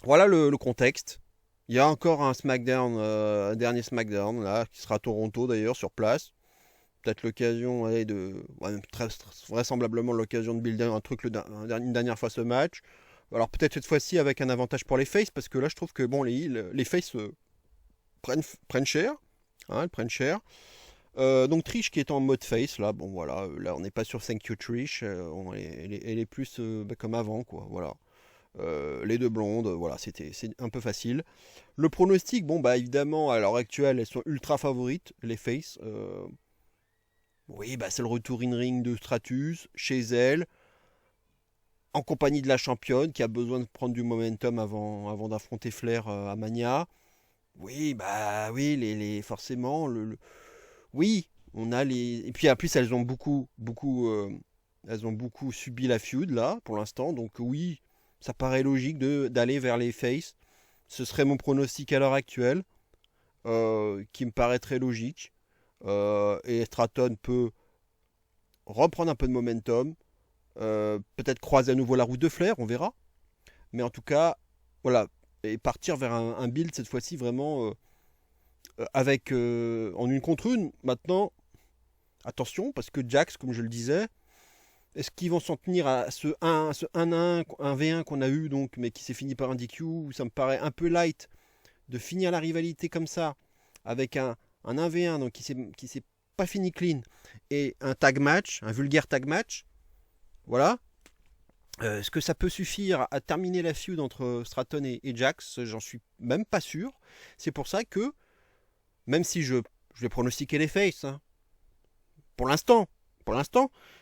voilà le contexte. Il y a encore un SmackDown, un dernier SmackDown là, qui sera à Toronto d'ailleurs, sur place. Peut-être l'occasion vraisemblablement l'occasion de builder un truc une dernière fois ce match. Alors peut-être cette fois-ci avec un avantage pour les faces, parce que là je trouve que bon, les faces prennent cher, hein, elles prennent cher. Donc Trish qui est en mode face, là, bon voilà, là on n'est pas sur Thank You Trish, elle est plus comme avant, quoi, voilà. Les deux blondes, voilà, c'est un peu facile. Le pronostic, bon bah évidemment à l'heure actuelle elles sont ultra favorites, les faces. Oui, bah c'est le retour in-ring de Stratus, chez elle, en compagnie de la championne qui a besoin de prendre du momentum avant d'affronter Flair à Mania. Oui, bah oui, forcément, oui, on a les... Et puis en plus, elles ont beaucoup subi la feud, là, pour l'instant. Donc oui, ça paraît logique d'aller vers les faces. Ce serait mon pronostic à l'heure actuelle, qui me paraît très logique. Et Stratton peut reprendre un peu de momentum, peut-être croiser à nouveau la route de Flair, on verra. Mais en tout cas, voilà, et partir vers un build cette fois-ci vraiment avec en une contre une. Maintenant, attention, parce que Jax, comme je le disais, est-ce qu'ils vont s'en tenir à ce 1v1 qu'on a eu, donc, mais qui s'est fini par un DQ? Ça me paraît un peu light de finir la rivalité comme ça, avec un 1v1 donc, qui s'est pas fini clean, et un tag match, un vulgaire tag match. Voilà. Est-ce que ça peut suffire à terminer la feud entre Stratton et Jax? J'en suis même pas sûr. C'est pour ça que, même si je vais pronostiquer les faces, hein, pour l'instant,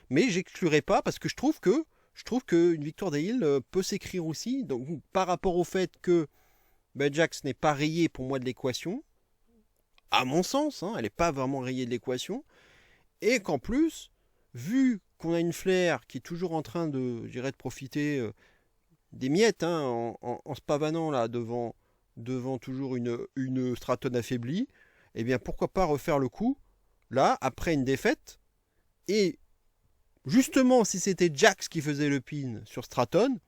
mais j'exclurai pas, parce que je trouve que une victoire des Heels peut s'écrire aussi. Donc par rapport au fait que Jax n'est pas rayé pour moi de l'équation, à mon sens, hein, elle n'est pas vraiment rayée de l'équation, et qu'en plus, vu qu'on a une Flair qui est toujours en train de profiter des miettes, hein, en se pavanant là devant toujours une Stratton affaiblie, eh bien pourquoi pas refaire le coup là après une défaite, et justement si c'était Jax qui faisait le pin sur Stratton,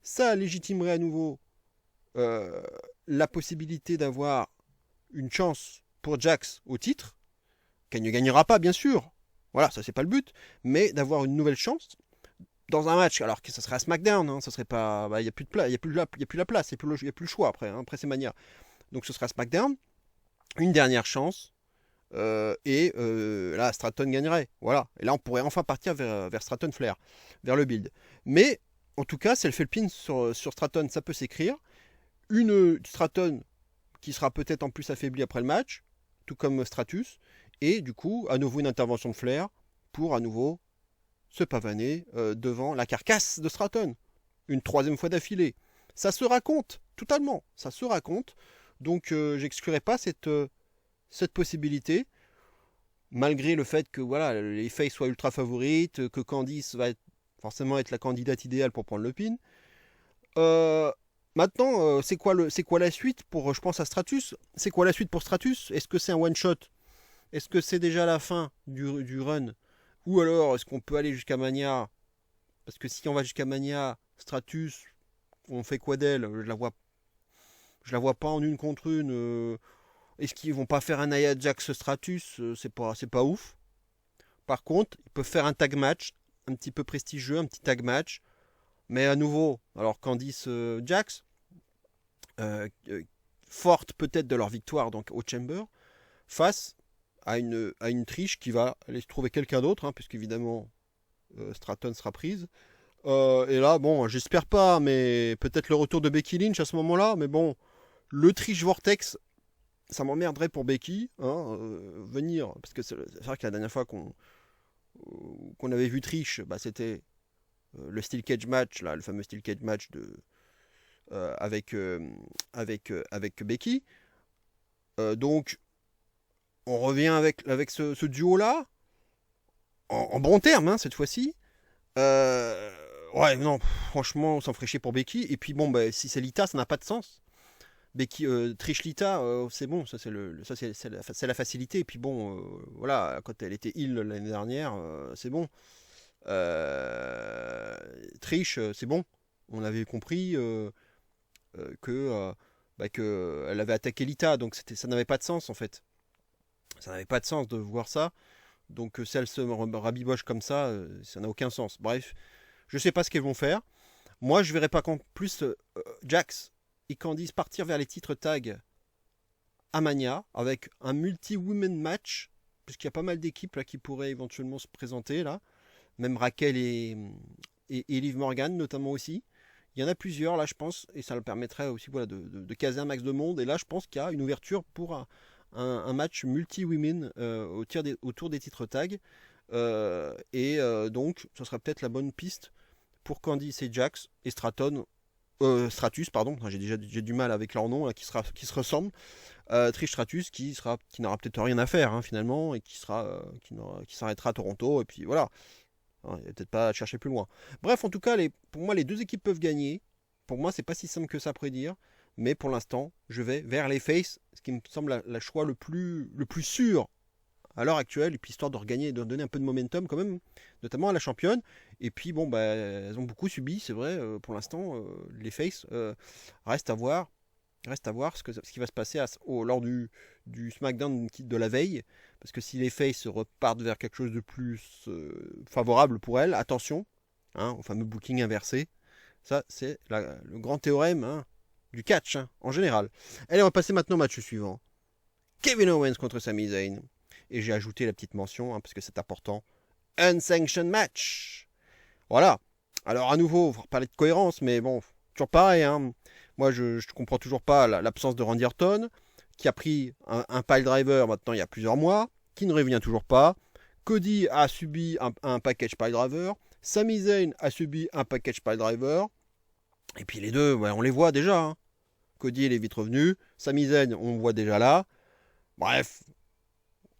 ça légitimerait à nouveau la possibilité d'avoir une chance pour Jax au titre, qu'elle ne gagnera pas bien sûr, voilà, ça c'est pas le but, mais d'avoir une nouvelle chance dans un match, alors que ça serait à SmackDown, hein, ça serait pas, il y a plus de place, il y a plus la place, il y a plus le choix après, hein, après c'est Mania, donc ce sera SmackDown, une dernière chance Là, Stratton gagnerait. Voilà. Et là, on pourrait enfin partir vers Stratton Flair, vers le build. Mais, en tout cas, si elle fait le pin sur Stratton, ça peut s'écrire. Une Stratton qui sera peut-être en plus affaiblie après le match, tout comme Stratus. Et du coup, à nouveau une intervention de Flair pour à nouveau se pavaner devant la carcasse de Stratton. Une troisième fois d'affilée. Ça se raconte, totalement. Ça se raconte. Donc, j'exclurai pas cette possibilité, malgré le fait que voilà, les faces soient ultra favorites, que Candice va forcément être la candidate idéale pour prendre le pin. Maintenant, c'est quoi la suite pour, je pense à Stratus. C'est quoi la suite pour Stratus? Est-ce que c'est un one shot? Est-ce que c'est déjà la fin du run? Ou alors est-ce qu'on peut aller jusqu'à Mania? Parce que si on va jusqu'à Mania, Stratus, on fait quoi d'elle? Je la vois pas en une contre une. Est-ce qu'ils vont pas faire un Nia Jax Stratus? C'est pas ouf. Par contre, ils peuvent faire un tag match, un petit peu prestigieux, un petit tag match. Mais à nouveau, alors Candice Jax, forte peut-être de leur victoire donc au Chamber, face à une triche qui va aller se trouver quelqu'un d'autre, hein, puisqu'évidemment Stratton sera prise. Et là, bon, j'espère pas, mais peut-être le retour de Becky Lynch à ce moment-là. Mais bon, le triche Vortex, ça m'emmerderait pour Becky, hein, venir, parce que c'est vrai que la dernière fois qu'on avait vu triche, bah, c'était le Steel Cage match, là, le fameux Steel Cage match avec Becky. Donc, on revient avec ce duo-là, en bon terme, hein, cette fois-ci. Ouais, non, franchement, on s'en ferait chier pour Becky. Et puis bon, bah, si c'est Lita, ça n'a pas de sens. Becky, triche Lita, c'est bon, ça c'est la facilité. Et puis bon, voilà, quand elle était heal l'année dernière, c'est bon. Triche, c'est bon. On avait compris que elle avait attaqué Lita, donc ça n'avait pas de sens en fait. Ça n'avait pas de sens de voir ça. Donc si elle se rabiboche comme ça n'a aucun sens. Bref, je sais pas ce qu'elles vont faire. Moi, je verrais pas qu'en plus Jax et Candice partir vers les titres tag à Mania avec un multi-women match, puisqu'il y a pas mal d'équipes là qui pourraient éventuellement se présenter là. Même Raquel et Liv Morgan notamment aussi. Il y en a plusieurs là, je pense, et ça le permettrait aussi voilà, de caser un max de monde. Et là, je pense qu'il y a une ouverture pour un match multi-women autour des titres tag. Donc, ce sera peut-être la bonne piste pour Candice et Jax et Stratus, pardon, j'ai du mal avec leur nom là, qui se ressemblent. Trish Stratus qui n'aura peut-être rien à faire hein, finalement et qui s'arrêtera à Toronto et puis voilà. Il n'y a peut-être pas à chercher plus loin. Bref, en tout cas, pour moi, les deux équipes peuvent gagner. Pour moi, c'est pas si simple que ça à prédire. Mais pour l'instant, je vais vers les faces, ce qui me semble le choix le plus sûr à l'heure actuelle. Et puis histoire de regagner, de donner un peu de momentum quand même, notamment à la championne. Et puis bon, bah, elles ont beaucoup subi, c'est vrai. Pour l'instant, les faces reste à voir ce qui va se passer lors du SmackDown de la veille. Parce que si les faces repartent vers quelque chose de plus favorable pour elles, attention hein, au fameux booking inversé. Ça, c'est le grand théorème hein, du catch hein, en général. Allez, on va passer maintenant au match suivant. Kevin Owens contre Sami Zayn. Et j'ai ajouté la petite mention, hein, parce que c'est important. Unsanctioned match. Voilà. Alors à nouveau, on va reparler de cohérence, mais bon, toujours pareil. Hein. Moi, je ne comprends toujours pas l'absence de Randy Orton, qui a pris un pile driver maintenant il y a plusieurs mois, qui ne revient toujours pas. Cody a subi un package pile driver. Sami Zayn a subi un package pile driver. Et puis les deux, ouais, on les voit déjà. Hein. Cody, il est vite revenu. Sami Zayn, on le voit déjà là. Bref,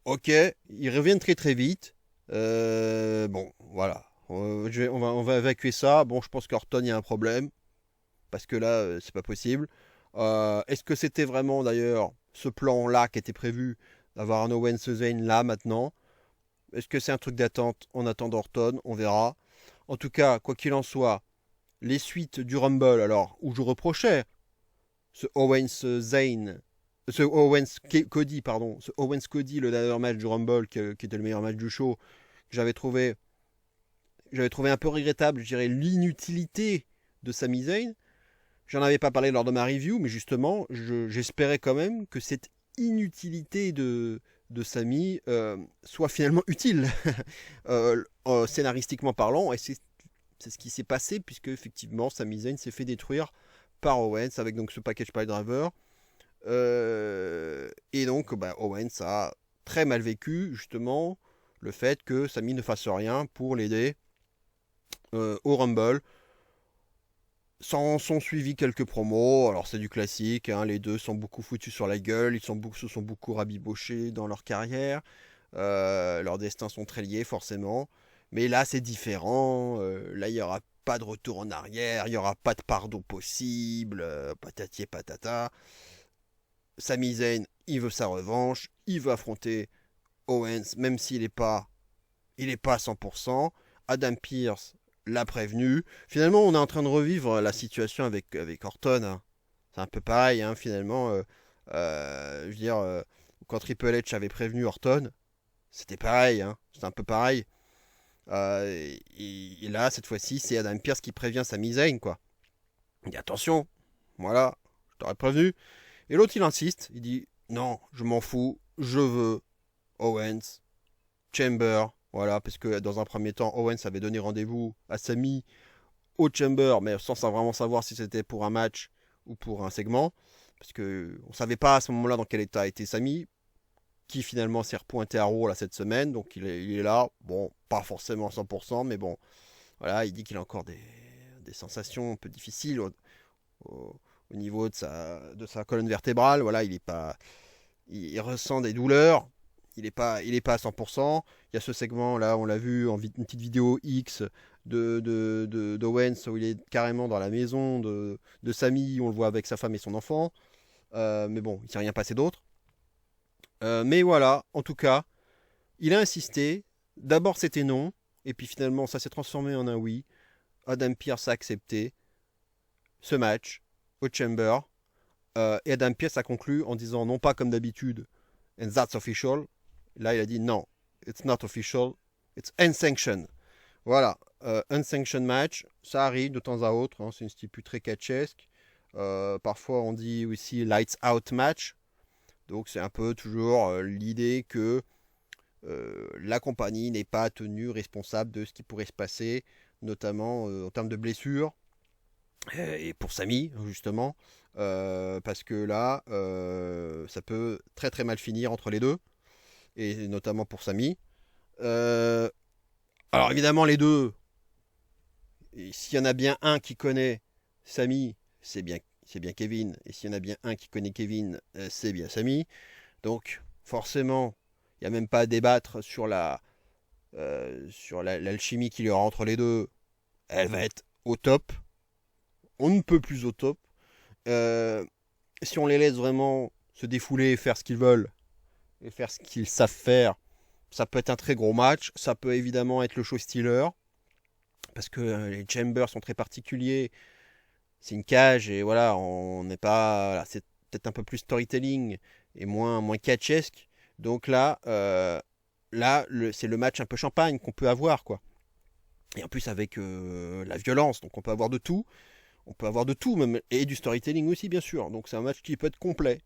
ok, ils reviennent très très vite. Bon, voilà. On va évacuer ça. Bon, je pense qu'Orton, il y a un problème. Parce que là, c'est pas possible. Est-ce que c'était vraiment d'ailleurs ce plan-là qui était prévu d'avoir un Owens Zayn là maintenant? Est-ce que c'est un truc d'attente en attendant Orton? On verra. En tout cas, quoi qu'il en soit, les suites du Rumble, alors, où je reprochais ce Owens Cody, le dernier match du Rumble, qui était le meilleur match du show, que j'avais trouvé un peu regrettable, je dirais, l'inutilité de Sami Zayn. J'en avais pas parlé lors de ma review, mais justement, j'espérais quand même que cette inutilité de de Sami soit finalement utile, scénaristiquement parlant, et c'est ce qui s'est passé, puisque effectivement Sami Zayn s'est fait détruire par Owens avec donc ce package pile driver. Et donc Owens a très mal vécu justement le fait que Sami ne fasse rien pour l'aider au Rumble. S'en sont suivis quelques promos, alors c'est du classique, hein, les deux sont beaucoup foutus sur la gueule, se sont beaucoup rabibochés dans leur carrière, leurs destins sont très liés forcément, mais là c'est différent, là il n'y aura pas de retour en arrière, il n'y aura pas de pardon possible, patati et patata. Sami Zayn, il veut sa revanche, il veut affronter Owens, même s'il n'est pas à 100%. Adam Pearce l'a prévenu. Finalement, on est en train de revivre la situation avec Orton. Hein. C'est un peu pareil, hein, finalement. Je veux dire, quand Triple H avait prévenu Orton, c'était pareil. Hein, c'était un peu pareil. Et là, cette fois-ci, c'est Adam Pearce qui prévient Sami Zayn, quoi. Il dit attention, voilà, je t'aurais prévenu. Et l'autre, il insiste. Il dit non, je m'en fous, je veux Owens, Chamber. Voilà, parce que dans un premier temps, Owens avait donné rendez-vous à Sami au Chamber, mais sans vraiment savoir si c'était pour un match ou pour un segment. Parce qu'on ne savait pas à ce moment-là dans quel état était Sami, qui finalement s'est repointé à Raw là, cette semaine. Donc il est là, bon, pas forcément à 100%, mais bon, voilà, il dit qu'il a encore des sensations un peu difficiles au niveau de sa colonne vertébrale. Voilà, il ressent des douleurs. Il est pas à 100%. Il y a ce segment là, on l'a vu en une petite vidéo X d'Owens où il est carrément dans la maison de Sami. On le voit avec sa femme et son enfant. Mais bon, il ne s'est rien passé d'autre. Mais voilà, en tout cas, il a insisté. D'abord c'était non, et puis finalement ça s'est transformé en un oui. Adam Pearce a accepté ce match au Chamber. Et Adam Pearce a conclu en disant non pas comme d'habitude, and that's official. Là, il a dit non, it's not official, it's unsanctioned. Voilà, unsanctioned match, ça arrive de temps à autre, hein, c'est une stipule très catchesque. Parfois, on dit aussi lights out match. Donc, c'est un peu toujours l'idée que la compagnie n'est pas tenue responsable de ce qui pourrait se passer, notamment en termes de blessures. Et pour Sami, justement, parce que là, ça peut très très mal finir entre les deux. Et notamment pour Sami. Alors évidemment les deux, s'il y en a bien un qui connaît Sami, c'est bien Kevin. Et s'il y en a bien un qui connaît Kevin, c'est bien Sami. Donc forcément, il n'y a même pas à débattre sur l'alchimie qu'il y aura entre les deux. Elle va être au top. On ne peut plus au top. Si on les laisse vraiment se défouler et faire ce qu'ils veulent, et faire ce qu'ils savent faire, ça peut être un très gros match. Ça peut évidemment être le show stealer, parce que les chambers sont très particuliers. C'est une cage et voilà, on n'est pas, voilà, c'est peut-être un peu plus storytelling et moins catchesque. Donc là, c'est le match un peu champagne qu'on peut avoir, quoi. Et en plus avec la violence, donc on peut avoir de tout. On peut avoir de tout même, et du storytelling aussi bien sûr. Donc c'est un match qui peut être complet,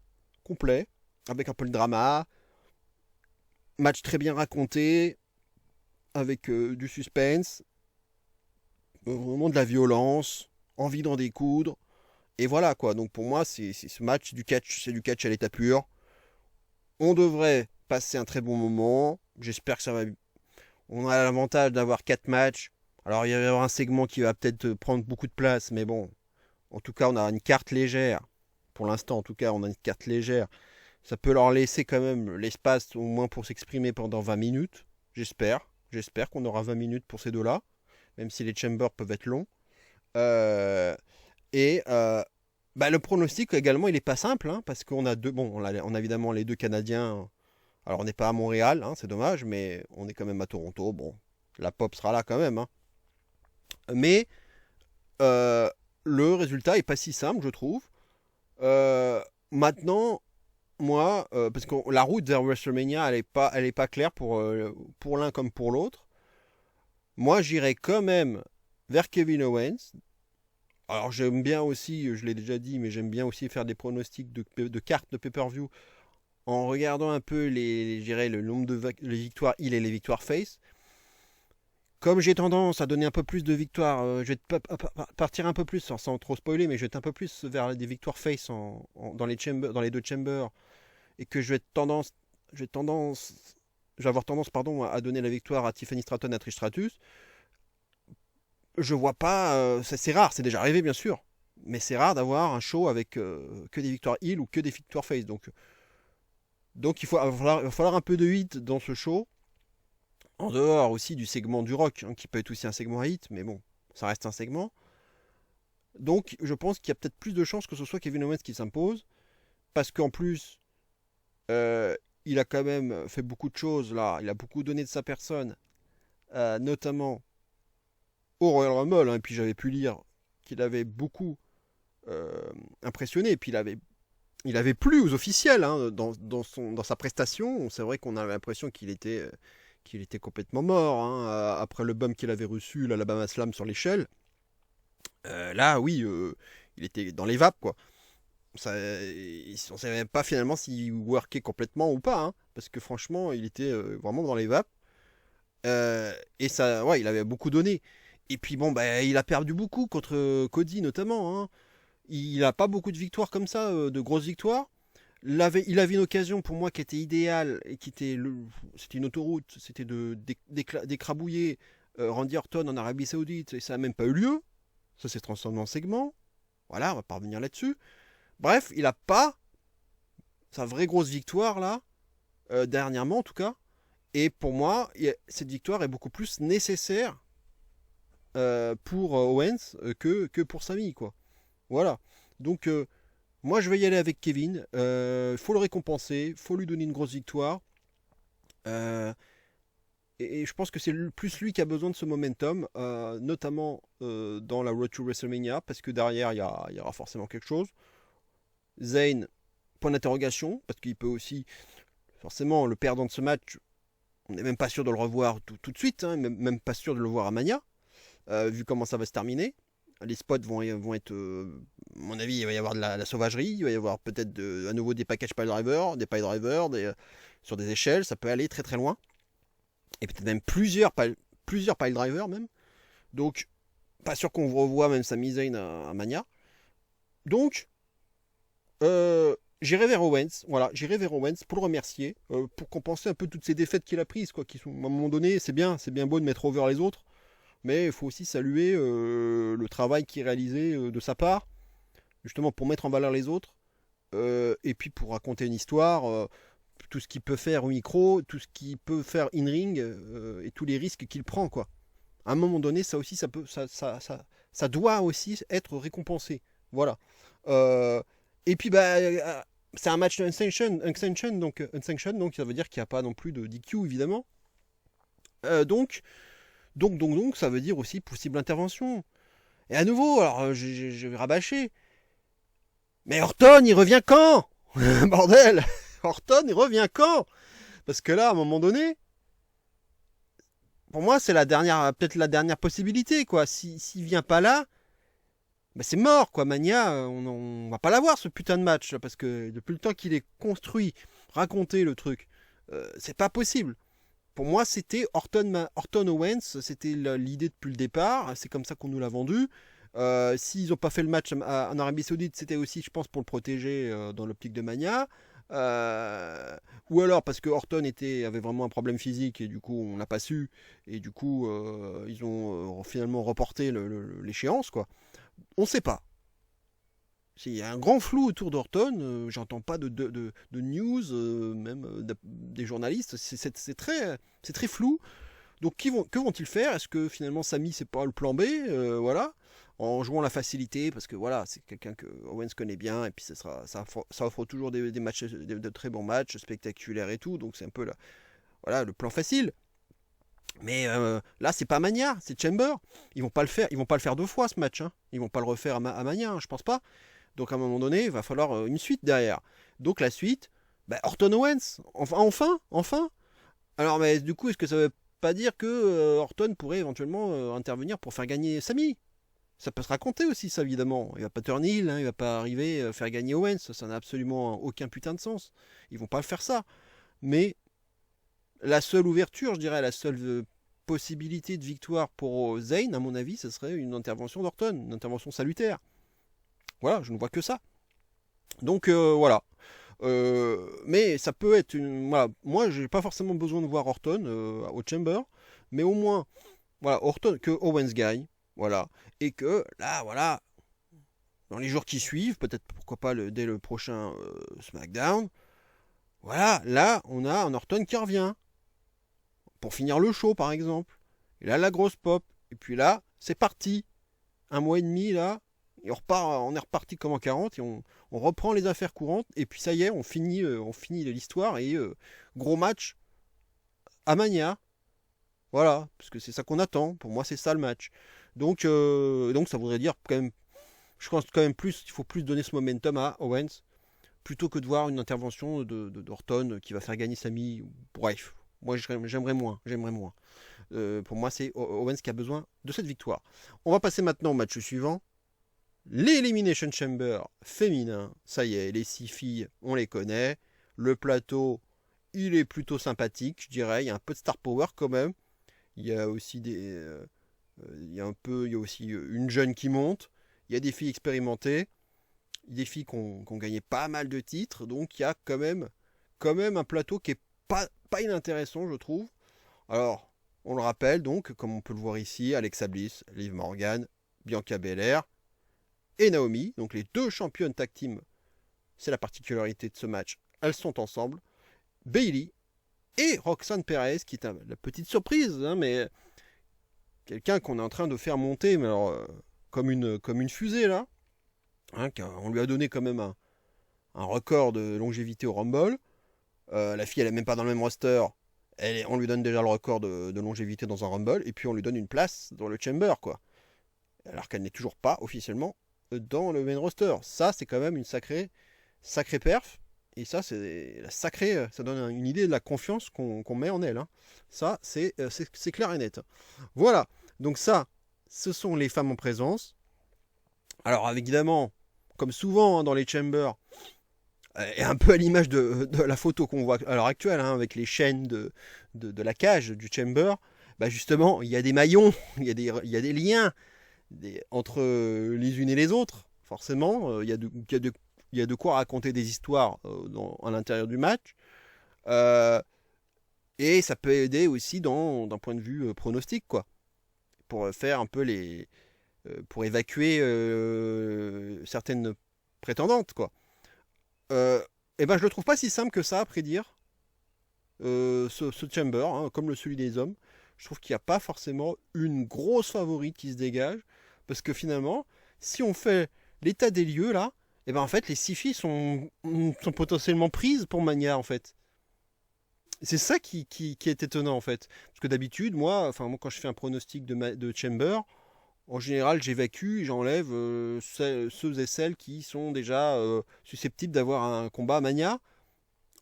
avec un peu de drama. Match très bien raconté, avec du suspense, vraiment de la violence, envie d'en découdre. Et voilà quoi, donc pour moi c'est ce match du catch, c'est du catch à l'état pur. On devrait passer un très bon moment. J'espère que ça va. On a l'avantage d'avoir 4 matchs. Alors il va y avoir un segment qui va peut-être prendre beaucoup de place, mais bon. En tout cas, on a une carte légère. Pour l'instant, en tout cas, on a une carte légère. Ça peut leur laisser quand même l'espace au moins pour s'exprimer pendant 20 minutes. J'espère. J'espère qu'on aura 20 minutes pour ces deux-là. Même si les chambers peuvent être longs. Le pronostic également, il n'est pas simple. Hein, parce qu'on a deux. Bon, on a évidemment les deux Canadiens. Alors, on n'est pas à Montréal. Hein, c'est dommage. Mais on est quand même à Toronto. Bon, la pop sera là quand même. Hein. Mais le résultat est pas si simple, je trouve. Maintenant, moi, parce que la route vers WrestleMania, elle est pas claire pour l'un comme pour l'autre. Moi, j'irai quand même vers Kevin Owens. Alors, j'aime bien aussi, je l'ai déjà dit, mais j'aime bien aussi faire des pronostics de cartes de pay-per-view en regardant un peu je dirais, le nombre de les victoires heel et les victoires face, comme j'ai tendance à donner un peu plus de victoires, je vais partir un peu plus, sans trop spoiler, mais je vais être un peu plus vers des victoires face dans les deux chambers, et que je vais avoir tendance à donner la victoire à Tiffany Stratton, à Trish Stratus. Je vois pas, c'est rare, c'est déjà arrivé bien sûr, mais c'est rare d'avoir un show avec que des victoires heel ou que des victoires face. Donc il va falloir un peu de hit dans ce show, en dehors aussi du segment du rock, hein, qui peut être aussi un segment à hit, mais bon, ça reste un segment. Donc je pense qu'il y a peut-être plus de chances que ce soit Kevin Owens qui s'impose, parce qu'en plus, il a quand même fait beaucoup de choses là, il a beaucoup donné de sa personne, notamment au Royal Rumble, hein, et puis j'avais pu lire qu'il avait beaucoup impressionné, et puis il avait plu aux officiels, hein, dans sa prestation. C'est vrai qu'on avait l'impression qu'il était complètement mort, hein, après le bum qu'il avait reçu, l'Alabama Slam sur l'échelle. Là, oui, il était dans les vapes, quoi. On ne savait pas finalement s'il workait complètement ou pas, hein, parce que franchement, il était vraiment dans les vapes. Et ça, ouais, il avait beaucoup donné. Et puis bon, bah, il a perdu beaucoup contre Cody notamment, hein. Il n'a pas beaucoup de victoires comme ça, de grosses victoires. Il avait une occasion pour moi qui était idéale et c'était une autoroute, c'était d'écrabouiller Randy Orton en Arabie Saoudite, et ça n'a même pas eu lieu. Ça s'est transformé en segment. Voilà, on va pas revenir là-dessus. Bref, il n'a pas sa vraie grosse victoire là, dernièrement en tout cas. Et pour moi, cette victoire est beaucoup plus nécessaire pour Owens que pour Sami, quoi. Voilà. Donc, moi, je vais y aller avec Kevin. Il faut le récompenser. Il faut lui donner une grosse victoire. Et je pense que c'est plus lui qui a besoin de ce momentum, notamment dans la Road to WrestleMania, parce que derrière, il y aura forcément quelque chose. Zayn, point d'interrogation, parce qu'il peut aussi, forcément, le perdant de ce match, on n'est même pas sûr de le revoir tout de suite, hein, même pas sûr de le voir à Mania, vu comment ça va se terminer. Les spots vont être, à mon avis, il va y avoir de la sauvagerie, il va y avoir peut-être à nouveau des package pile drivers, sur des échelles, ça peut aller très très loin. Et peut-être même plusieurs pile drivers même. Donc, pas sûr qu'on revoit même Sami Zayn à Mania. Donc, j'irai vers Owens, voilà, pour le remercier, pour compenser un peu toutes ces défaites qu'il a prises, quoi, qui sont, à un moment donné, c'est bien beau de mettre over les autres, mais il faut aussi saluer le travail qui est réalisé de sa part, justement pour mettre en valeur les autres, et puis pour raconter une histoire, tout ce qu'il peut faire au micro, tout ce qu'il peut faire in-ring, et tous les risques qu'il prend, quoi. À un moment donné, ça aussi, ça doit aussi être récompensé, voilà. Et puis, bah, c'est un match unsanctioned, donc ça veut dire qu'il n'y a pas non plus de DQ, évidemment. Donc, ça veut dire aussi possible intervention. Et à nouveau, alors, je vais rabâcher. Mais Orton, il revient quand? Bordel! Orton, il revient quand? Parce que là, à un moment donné, pour moi, c'est peut-être la dernière possibilité, quoi. S'il vient pas là, bah c'est mort, quoi. Mania, on va pas l'avoir, ce putain de match, là, parce que depuis le temps qu'il est construit, raconté le truc, c'est pas possible. Pour moi, c'était Orton Owens, c'était l'idée depuis le départ, c'est comme ça qu'on nous l'a vendu. S'ils n'ont pas fait le match en Arabie Saoudite, c'était aussi, je pense, pour le protéger dans l'optique de Mania. Ou alors parce que Orton avait vraiment un problème physique et du coup on l'a pas su, et du coup ils ont finalement reporté l'échéance, quoi. On sait pas. Il y a un grand flou autour d'Orton, j'entends pas de news, même des journalistes, c'est très flou. Donc que vont-ils faire? Est-ce que finalement Sami c'est pas le plan B, voilà, en jouant la facilité, parce que voilà, c'est quelqu'un que Owens connaît bien, et puis ça offre toujours des matchs, de très bons matchs, spectaculaires et tout, donc c'est un peu voilà, le plan facile. Mais là, c'est pas Mania, c'est Chamber. Ils vont pas le faire deux fois ce match, hein. Ils vont pas le refaire à Mania, hein, je pense pas. Donc à un moment donné, il va falloir une suite derrière. Donc la suite, bah, Orton Owens, enfin. Alors, mais du coup, est-ce que ça veut pas dire que Orton pourrait éventuellement intervenir pour faire gagner Sami? Ça peut se raconter aussi, ça, évidemment. Il va pas turn heel, hein, il va pas arriver à faire gagner Owens, ça n'a absolument aucun putain de sens. Ils vont pas le faire ça. Mais la seule ouverture, je dirais, la seule possibilité de victoire pour Zayn, à mon avis, ce serait une intervention d'Orton, une intervention salutaire. Voilà, je ne vois que ça. Donc voilà. Mais ça peut être une. Voilà, moi, j'ai pas forcément besoin de voir Orton au Chamber, mais au moins, voilà, Orton, que Owens gagne, voilà, et que là, voilà, dans les jours qui suivent, peut-être pourquoi pas dès le prochain SmackDown, voilà, là, on a un Orton qui revient pour finir le show, par exemple. Et là, la grosse pop. Et puis là, c'est parti. Un mois et demi, là, et on est reparti comme en 40 et on reprend les affaires courantes. Et puis ça y est, on finit l'histoire et gros match à Mania. Voilà, parce que c'est ça qu'on attend. Pour moi, c'est ça le match. Donc ça voudrait dire quand même, je pense quand même plus, il faut plus donner ce momentum à Owens plutôt que de voir une intervention d'Orton qui va faire gagner Sami. Bref, moi j'aimerais moins. Pour moi, c'est Owens qui a besoin de cette victoire. On va passer maintenant au match suivant. L'Elimination Chamber féminin. Ça y est, les 6 filles, on les connaît. Le plateau, il est plutôt sympathique, je dirais. Il y a un peu de star power quand même. Il y a aussi il y a aussi une jeune qui monte. Il y a des filles expérimentées. Des filles qui ont gagné pas mal de titres. Donc il y a quand même un plateau qui est pas inintéressant, je trouve. Alors, on le rappelle donc, comme on peut le voir ici, Alexa Bliss, Liv Morgan, Bianca Belair et Naomi, donc les 2 championnes tag team, c'est la particularité de ce match, elles sont ensemble. Bayley et Roxanne Perez, qui est la petite surprise, hein, mais quelqu'un qu'on est en train de faire monter, mais alors, comme une fusée là. Hein, on lui a donné quand même un record de longévité au Rumble. La fille, elle est même pas dans le même roster. On lui donne déjà le record de longévité dans un Rumble, et puis on lui donne une place dans le Chamber, quoi. Alors qu'elle n'est toujours pas officiellement dans le main roster. Ça, c'est quand même une sacrée perf. Et ça, ça donne une idée de la confiance qu'on met en elle. Hein. Ça, c'est clair et net. Voilà. Donc ça, ce sont les femmes en présence. Alors évidemment, comme souvent hein, dans les chambers, et un peu à l'image de la photo qu'on voit à l'heure actuelle, hein, avec les chaînes de la cage du chamber, bah justement, il y a des maillons, il y a des liens entre les unes et les autres. Forcément, il y a de quoi raconter des histoires à l'intérieur du match. Et ça peut aider aussi d'un point de vue pronostic, quoi. Pour faire un peu pour évacuer certaines prétendantes, quoi. Et ben je le trouve pas si simple que ça à prédire ce chamber, hein, comme celui des hommes. Je trouve qu'il n'y a pas forcément une grosse favorite qui se dégage, parce que finalement, si on fait l'état des lieux là, et ben en fait les 6 filles sont potentiellement prises pour Mania en fait. C'est ça qui est étonnant en fait, parce que d'habitude moi quand je fais un pronostic de chamber, en général, j'évacue, j'enlève ceux et celles qui sont déjà susceptibles d'avoir un combat Mania,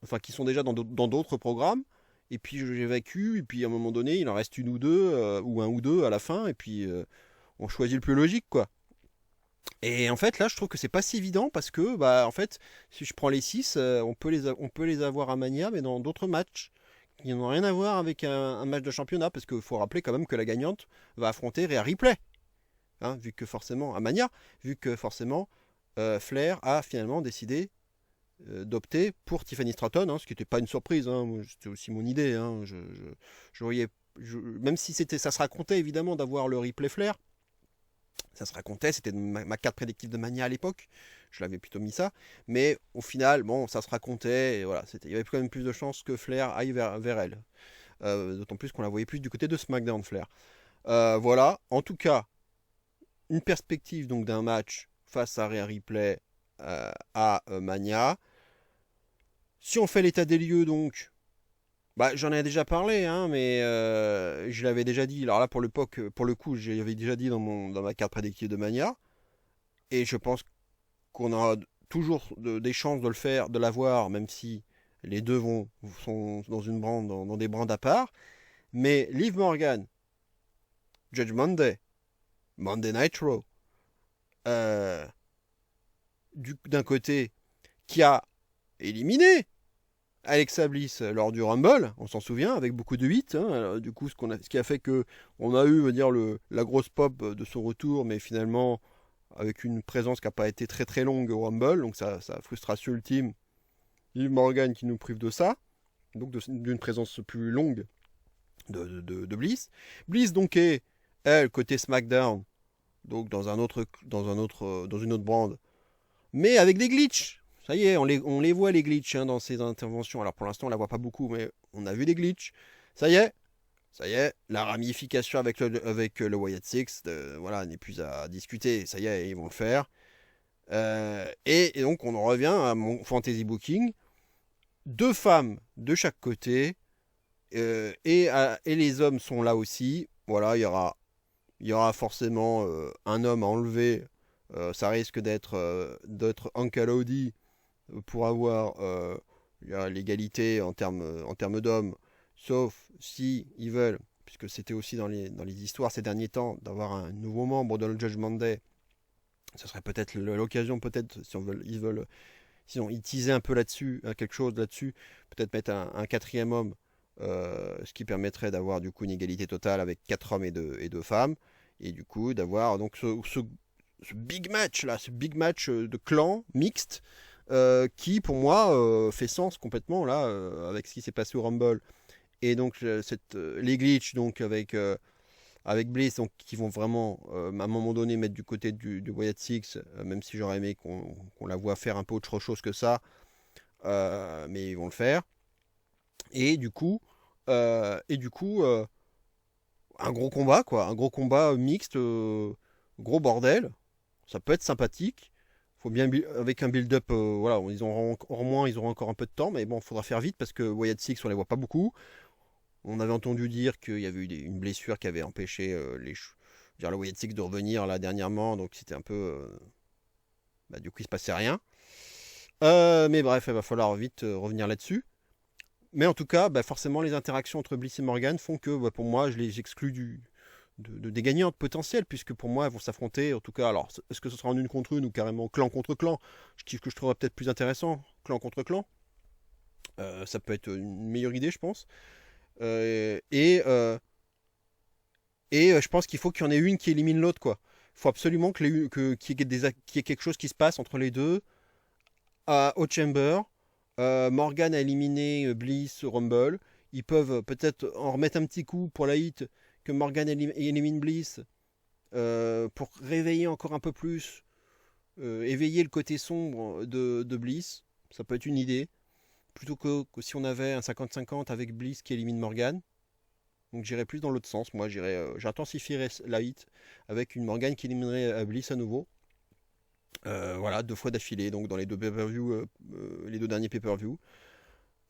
enfin qui sont déjà dans d'autres programmes, et puis j'évacue, et puis à un moment donné, il en reste une ou deux, ou un ou deux à la fin, et puis on choisit le plus logique, quoi. Et en fait, là, je trouve que c'est pas si évident, parce que, bah, en fait, si je prends les 6, on peut les avoir à Mania, mais dans d'autres matchs, qui n'ont rien à voir avec un match de championnat, parce qu'il faut rappeler quand même que la gagnante va affronter Rhea Ripley. Hein, vu que forcément Flair a finalement décidé d'opter pour Tiffany Stratton, hein, ce qui n'était pas une surprise, hein, c'était aussi mon idée. Hein, même si ça se racontait évidemment d'avoir le replay Flair, ça se racontait, c'était ma carte prédictive de Mania à l'époque, je l'avais plutôt mis ça, mais au final, bon, ça se racontait, et voilà, il y avait quand même plus de chances que Flair aille vers elle. D'autant plus qu'on la voyait plus du côté de SmackDown Flair. Voilà, en tout cas, une perspective donc d'un match face à Rhea Ripley à Mania. Si on fait l'état des lieux donc, bah j'en ai déjà parlé, hein, mais je l'avais déjà dit. Alors là pour le coup, j'avais déjà dit dans ma carte prédictive de Mania, et je pense qu'on aura toujours des chances de le faire, de l'avoir, même si les deux sont dans une brande, dans des brandes à part. Mais Liv Morgan, Judge Monday, Monday Night Raw, euh, d'un côté, qui a éliminé Alexa Bliss lors du Rumble, on s'en souvient, avec beaucoup de hits. Du coup, ce qui a fait que on a eu, on va dire, la grosse pop de son retour, mais finalement avec une présence qui n'a pas été très très longue au Rumble, donc ça frustration ultime. Liv Morgan qui nous prive de ça, donc d'une présence plus longue de Bliss. Bliss donc est, elle, côté SmackDown, donc dans une autre brand, mais avec des glitches. Ça y est, on les voit les glitches dans ces interventions. Alors pour l'instant on la voit pas beaucoup, mais on a vu des glitches. Ça y est, la ramification avec le Wyatt Six, voilà, n'est plus à discuter. Ça y est, ils vont le faire. Et donc on en revient à mon fantasy booking. 2 femmes de chaque côté, et les hommes sont là aussi. Voilà, il y aura forcément un homme à enlever. Ça risque d'être Uncle Audi pour avoir l'égalité en termes d'hommes, sauf si ils veulent, puisque c'était aussi dans les histoires ces derniers temps, d'avoir un nouveau membre de le Judgment Day. Ce serait peut-être l'occasion, peut-être, si ils teasaient un peu là-dessus, quelque chose là-dessus, peut-être mettre un 4e homme, ce qui permettrait d'avoir du coup une égalité totale avec 4 hommes et 2 femmes, et du coup d'avoir donc ce big match là, ce big match de clan mixte, qui pour moi fait sens complètement là, avec ce qui s'est passé au Rumble, et donc les glitches donc avec Bliss, donc qui vont vraiment à un moment donné mettre du côté du Wyatt Six, même si j'aurais aimé qu'on la voit faire un peu autre chose que ça, mais ils vont le faire. Et du coup, un gros combat quoi, un gros combat mixte, gros bordel. Ça peut être sympathique. Faut bien avec un build-up, voilà, ils auront encore un peu de temps, mais bon, il faudra faire vite parce que Wyatt Six, on les voit pas beaucoup. On avait entendu dire qu'il y avait eu une blessure qui avait empêché le Wyatt Six de revenir là dernièrement, donc c'était un peu, du coup il se passait rien. Mais bref, il va falloir vite revenir là-dessus. Mais en tout cas, forcément les interactions entre Bliss et Morgan font que pour moi je les exclus des gagnantes potentielles, puisque pour moi elles vont s'affronter, en tout cas. Alors est-ce que ce sera en une contre une ou carrément clan contre clan, ce que je trouverais peut-être plus intéressant, clan contre clan. Ça peut être une meilleure idée, je pense. Je pense qu'il faut qu'il y en ait une qui élimine l'autre, quoi. Il faut absolument qu'il y ait quelque chose qui se passe entre les deux. Au Chamber, Morgan a éliminé Bliss au Rumble. Ils peuvent peut-être en remettre un petit coup pour la hit, que Morgan élimine Bliss, pour réveiller encore un peu plus, éveiller le côté sombre de Bliss. Ça peut être une idée. Plutôt que si on avait un 50-50 avec Bliss qui élimine Morgan. Donc j'irais plus dans l'autre sens. Moi, j'intensifierais la hit avec une Morgan qui éliminerait Bliss à nouveau. Voilà, 2 fois d'affilée, donc dans les 2 pay-per-view, les 2 derniers pay-per-view.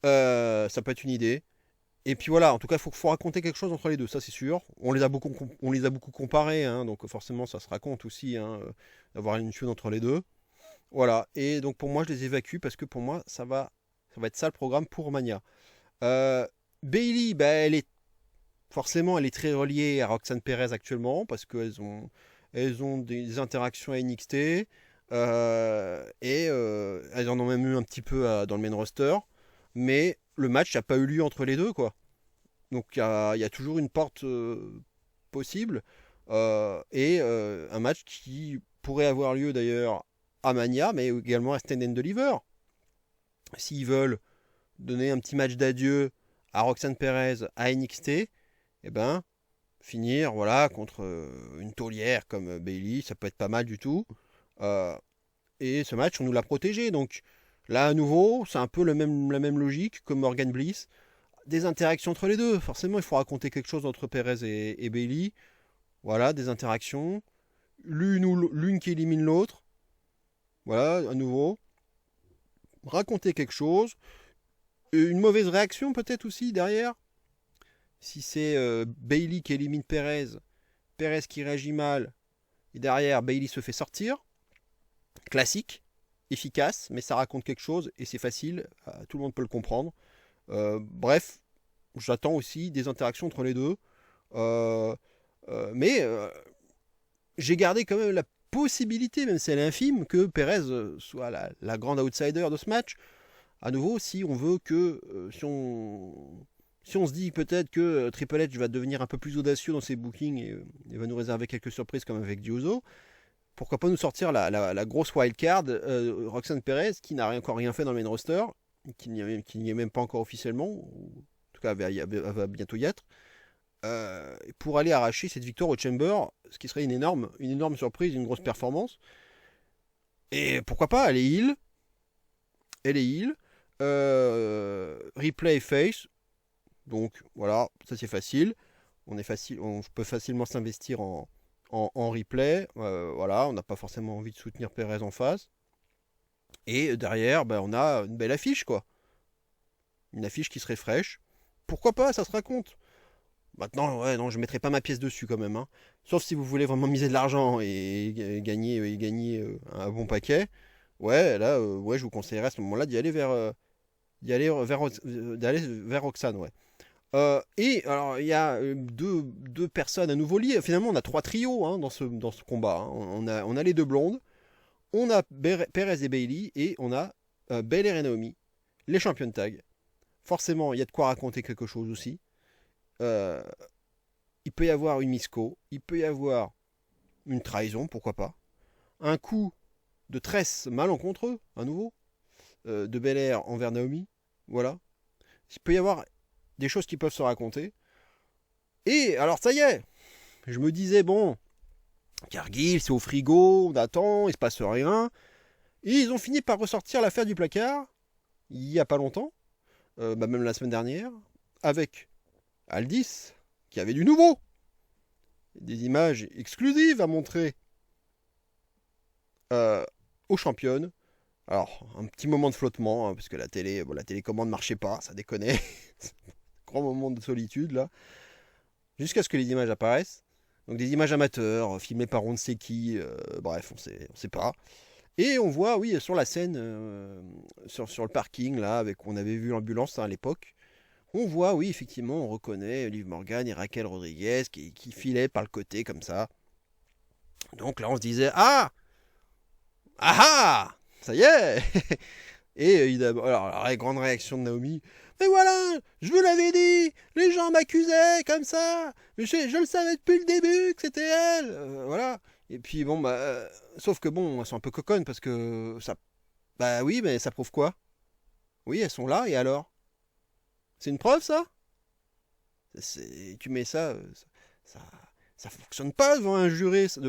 Ça peut être une idée. Et puis voilà, en tout cas, il faut raconter quelque chose entre les deux, ça c'est sûr. On les a beaucoup comparés, donc forcément ça se raconte aussi, d'avoir une feud entre les deux. Voilà, et donc pour moi je les évacue parce que pour moi ça va être ça le programme pour Mania. Bayley, elle est très reliée à Roxanne Perez actuellement parce qu'elles ont des interactions à NXT, et elles en ont même eu un petit peu dans le main roster, mais le match n'a pas eu lieu entre les deux, quoi. Donc il y a toujours une porte possible, et un match qui pourrait avoir lieu d'ailleurs à Mania, mais également à Stand and Deliver. S'ils veulent donner un petit match d'adieu à Roxanne Perez à NXT, finir contre une taulière comme Bayley, ça peut être pas mal du tout. Et ce match, on nous l'a protégé. Donc là, à nouveau, c'est un peu la même logique que Morgan Bliss. Des interactions entre les deux. Forcément, il faut raconter quelque chose entre Perez et Bayley. Voilà, des interactions. L'une qui élimine l'autre. Voilà, à nouveau. Raconter quelque chose. Une mauvaise réaction peut-être aussi derrière. Si c'est Bayley qui élimine Perez qui réagit mal, et derrière Bayley se fait sortir. Classique, efficace, mais ça raconte quelque chose et c'est facile, tout le monde peut le comprendre. Bref, j'attends aussi des interactions entre les deux. Mais j'ai gardé quand même possibilité, même si elle est infime, que Perez soit la grande outsider de ce match. À nouveau, si on veut que, si on se dit peut-être que Triple H va devenir un peu plus audacieux dans ses bookings et va nous réserver quelques surprises comme avec Diuso, pourquoi pas nous sortir la grosse wildcard, Roxanne Perez, qui n'a encore rien fait dans le main roster, qui n'y est même pas encore officiellement, ou en tout cas elle va bientôt y être, pour aller arracher cette victoire au Chamber, ce qui serait une énorme surprise, une grosse performance. Et pourquoi pas, elle est heel, replay face, donc voilà, ça c'est facile, on peut facilement s'investir en replay, voilà, on n'a pas forcément envie de soutenir Perez en face, et derrière, on a une belle affiche, quoi, une affiche qui serait fraîche, pourquoi pas, ça se raconte. Maintenant, ouais, non, je mettrai pas ma pièce dessus quand même, hein. Sauf si vous voulez vraiment miser de l'argent et gagner un bon paquet, ouais, là, ouais, je vous conseillerais à ce moment-là d'aller vers Roxane, ouais. Et alors il y a deux personnes à nouveau liées. Finalement, on a 3 trios, hein, dans ce combat, hein. On a les 2 blondes, on a Perez et Bayley, et on a Belair et Naomi, les championnes tag. Forcément, il y a de quoi raconter quelque chose aussi. Il peut y avoir une misco, il peut y avoir une trahison, pourquoi pas. Un coup de tresse malencontreux, à nouveau, de Belair envers Naomi, voilà. Il peut y avoir des choses qui peuvent se raconter. Et alors ça y est, je me disais, bon, Cargill, c'est au frigo, on attend, il se passe rien. Et ils ont fini par ressortir l'affaire du placard, il y a pas longtemps, même la semaine dernière, avec Aldis, qui avait du nouveau. Des images exclusives à montrer aux championnes. Alors, un petit moment de flottement, hein, parce que la télécommande ne marchait pas, ça déconnait. Grand moment de solitude, là. Jusqu'à ce que les images apparaissent. Donc des images amateurs, filmées par on ne sait qui, bref, on sait pas. Et on voit, oui, sur la scène, sur le parking, là, on avait vu l'ambulance, hein, à l'époque. On voit, oui, effectivement, on reconnaît Liv Morgan et Raquel Rodriguez qui filaient par le côté, comme ça. Donc là, on se disait, ah ça y est. Et alors, la grande réaction de Naomi, mais voilà, je vous l'avais dit, les gens m'accusaient comme ça, je le savais depuis le début que c'était elle, voilà. Et puis bon, sauf que bon, elles sont un peu coconnes parce que ça, bah oui, mais ça prouve quoi? Oui, elles sont là, et alors? C'est une preuve, ça? Tu mets ça, ça, ça fonctionne pas devant un jury, ça,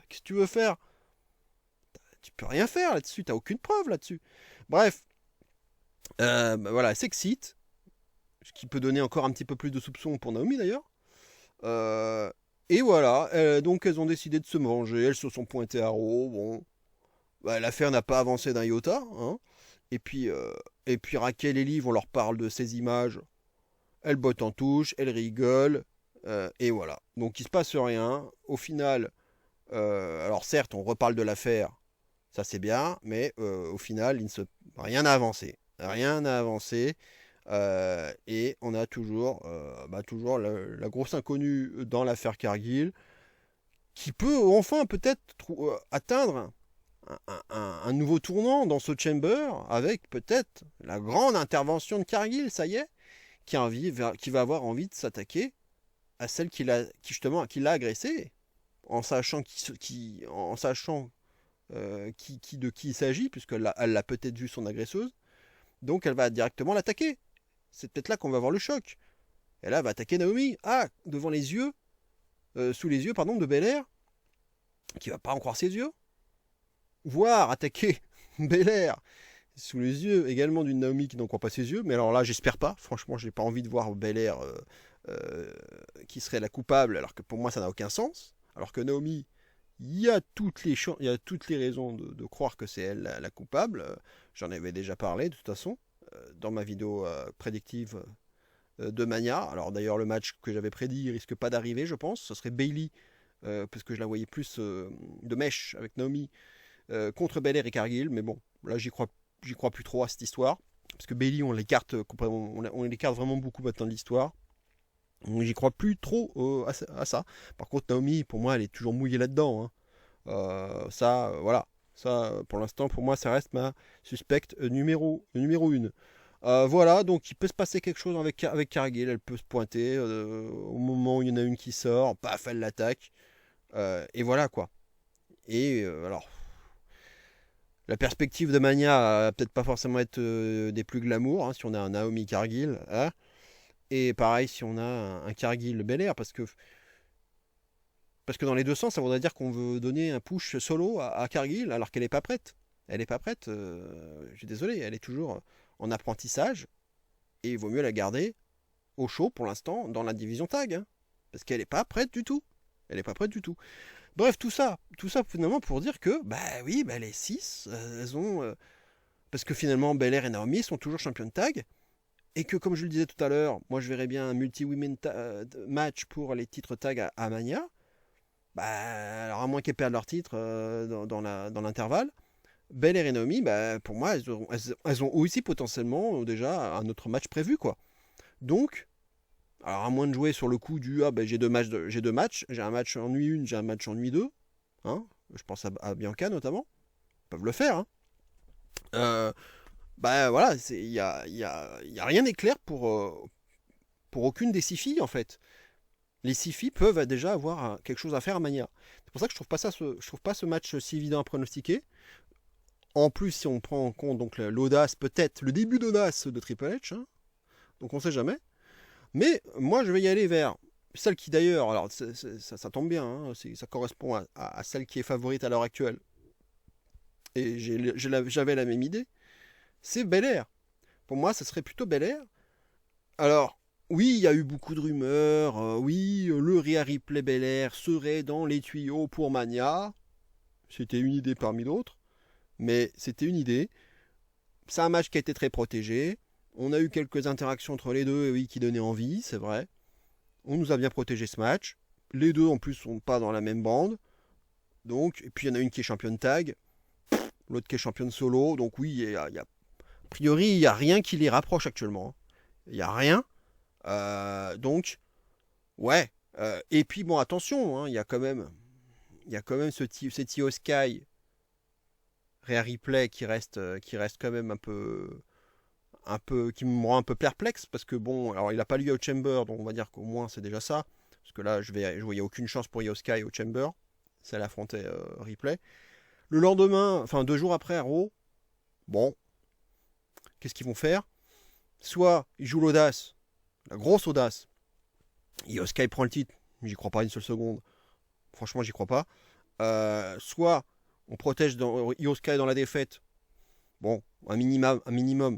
qu'est-ce que tu veux faire? Tu peux rien faire là-dessus, t'as aucune preuve là-dessus. Bref, voilà, elle s'excite, ce qui peut donner encore un petit peu plus de soupçons pour Naomi d'ailleurs. Et voilà, donc elles ont décidé de se venger, elles se sont pointées à Raw, bon, l'affaire n'a pas avancé d'un iota, hein. Et puis Raquel et Liv, on leur parle de ces images, elles bottent en touche, elles rigolent, et voilà. Donc il se passe rien, au final, alors certes, on reparle de l'affaire, ça c'est bien, mais au final, rien n'a avancé. Rien n'a avancé. Et on a toujours la grosse inconnue dans l'affaire Cargill, qui peut enfin peut-être atteindre un nouveau tournant dans ce Chamber, avec peut-être la grande intervention de Cargill, ça y est, qui va avoir envie de s'attaquer à celle qui l'a agressée, en sachant de qui il s'agit, puisqu'elle l'a peut-être vu son agresseuse, donc elle va directement l'attaquer. C'est peut-être là qu'on va voir le choc. Et là, elle va attaquer Naomi, devant les yeux, sous les yeux, pardon, de Belair, qui va pas en croire ses yeux, voire attaquer Belair sous les yeux également d'une Naomi qui n'en croit pas ses yeux, mais alors là, j'espère pas. Franchement, j'ai pas envie de voir Belair qui serait la coupable, alors que pour moi, ça n'a aucun sens. Alors que Naomi, il y a toutes les raisons de croire que c'est elle la coupable. J'en avais déjà parlé de toute façon dans ma vidéo prédictive de Mania. Alors d'ailleurs, le match que j'avais prédit, il risque pas d'arriver, je pense. Ce serait Bayley, parce que je la voyais plus de mèche avec Naomi contre Belair et Cargill. Mais bon, là j'y crois plus trop à cette histoire, parce que Bayley, on l'écarte vraiment beaucoup maintenant de l'histoire. J'y crois plus trop à ça. Par contre, Naomi, pour moi, elle est toujours mouillée là-dedans, hein. Voilà. Ça, pour l'instant, pour moi, ça reste ma suspecte numéro 1. Voilà, donc il peut se passer quelque chose avec Cargill. Elle peut se pointer au moment où il y en a une qui sort, paf, elle l'attaque. Et voilà quoi. Et alors, la perspective de Mania va peut-être pas forcément être des plus glamour, hein, si on a un Naomi Cargill. Hein. Et pareil, si on a un Cargill Belair, parce que dans les deux sens, ça voudrait dire qu'on veut donner un push solo à Cargill alors qu'elle n'est pas prête. Elle n'est pas prête, je suis désolé, elle est toujours en apprentissage et il vaut mieux la garder au chaud pour l'instant dans la division tag. Hein, parce qu'elle n'est pas prête du tout. Elle n'est pas prête du tout. Bref, tout ça finalement pour dire que, bah oui, bah, les 6, elles ont. Parce que finalement, Belair et Naomi sont toujours championnes tag. Et que, comme je le disais tout à l'heure, moi je verrais bien un multi-women match pour les titres tag à Mania. Bah, alors à moins qu'elles perdent leur titre dans l'intervalle. Belair et Naomi, bah, pour moi, elles ont aussi potentiellement déjà un autre match prévu, quoi. Donc, alors à moins de jouer sur le coup du bah, j'ai deux matchs, j'ai un match en nuit 1, j'ai un match en nuit 2, hein, je pense à Bianca notamment, ils peuvent le faire. Hein. Bah voilà, y a rien d'éclair pour aucune des 6 filles en fait. Les 6 filles peuvent déjà avoir quelque chose à faire à Mania. C'est pour ça que je trouve pas ce match si évident à pronostiquer. En plus, si on prend en compte donc l'audace, peut-être le début d'audace de Triple H, hein, donc on sait jamais. Mais moi, je vais y aller vers celle qui d'ailleurs, alors ça tombe bien, hein, ça correspond à celle qui est favorite à l'heure actuelle. Et j'avais la même idée. C'est Belair. Pour moi, ça serait plutôt Belair. Alors, oui, il y a eu beaucoup de rumeurs. Oui, le Rhea Ripley Belair serait dans les tuyaux pour Mania. C'était une idée parmi d'autres. Mais c'était une idée. C'est un match qui a été très protégé. On a eu quelques interactions entre les deux, oui, qui donnaient envie, c'est vrai. On nous a bien protégé ce match. Les deux, en plus, sont pas dans la même bande. Donc, et puis il y en a une qui est championne tag, l'autre qui est championne solo. Donc oui, a a priori, il n'y a rien qui les rapproche actuellement. Il n'y a rien. Donc, ouais. Et puis bon, attention, hein, il y a quand même cet Io Sky, Rhea Ripley qui reste quand même qui me rend un peu perplexe parce que bon, alors il n'a pas lieu au Chamber, donc on va dire qu'au moins c'est déjà ça. Parce que là, il n'y a aucune chance pour Io Sky au Chamber. C'est l'affronter Ripley. Le lendemain, enfin 2 jours après, Raw, bon, qu'est-ce qu'ils vont faire? Soit ils jouent l'audace, la grosse audace. Io Sky prend le titre, j'y crois pas une seule seconde. Franchement, j'y crois pas. Soit on protège Io Sky dans la défaite. Bon, un minimum.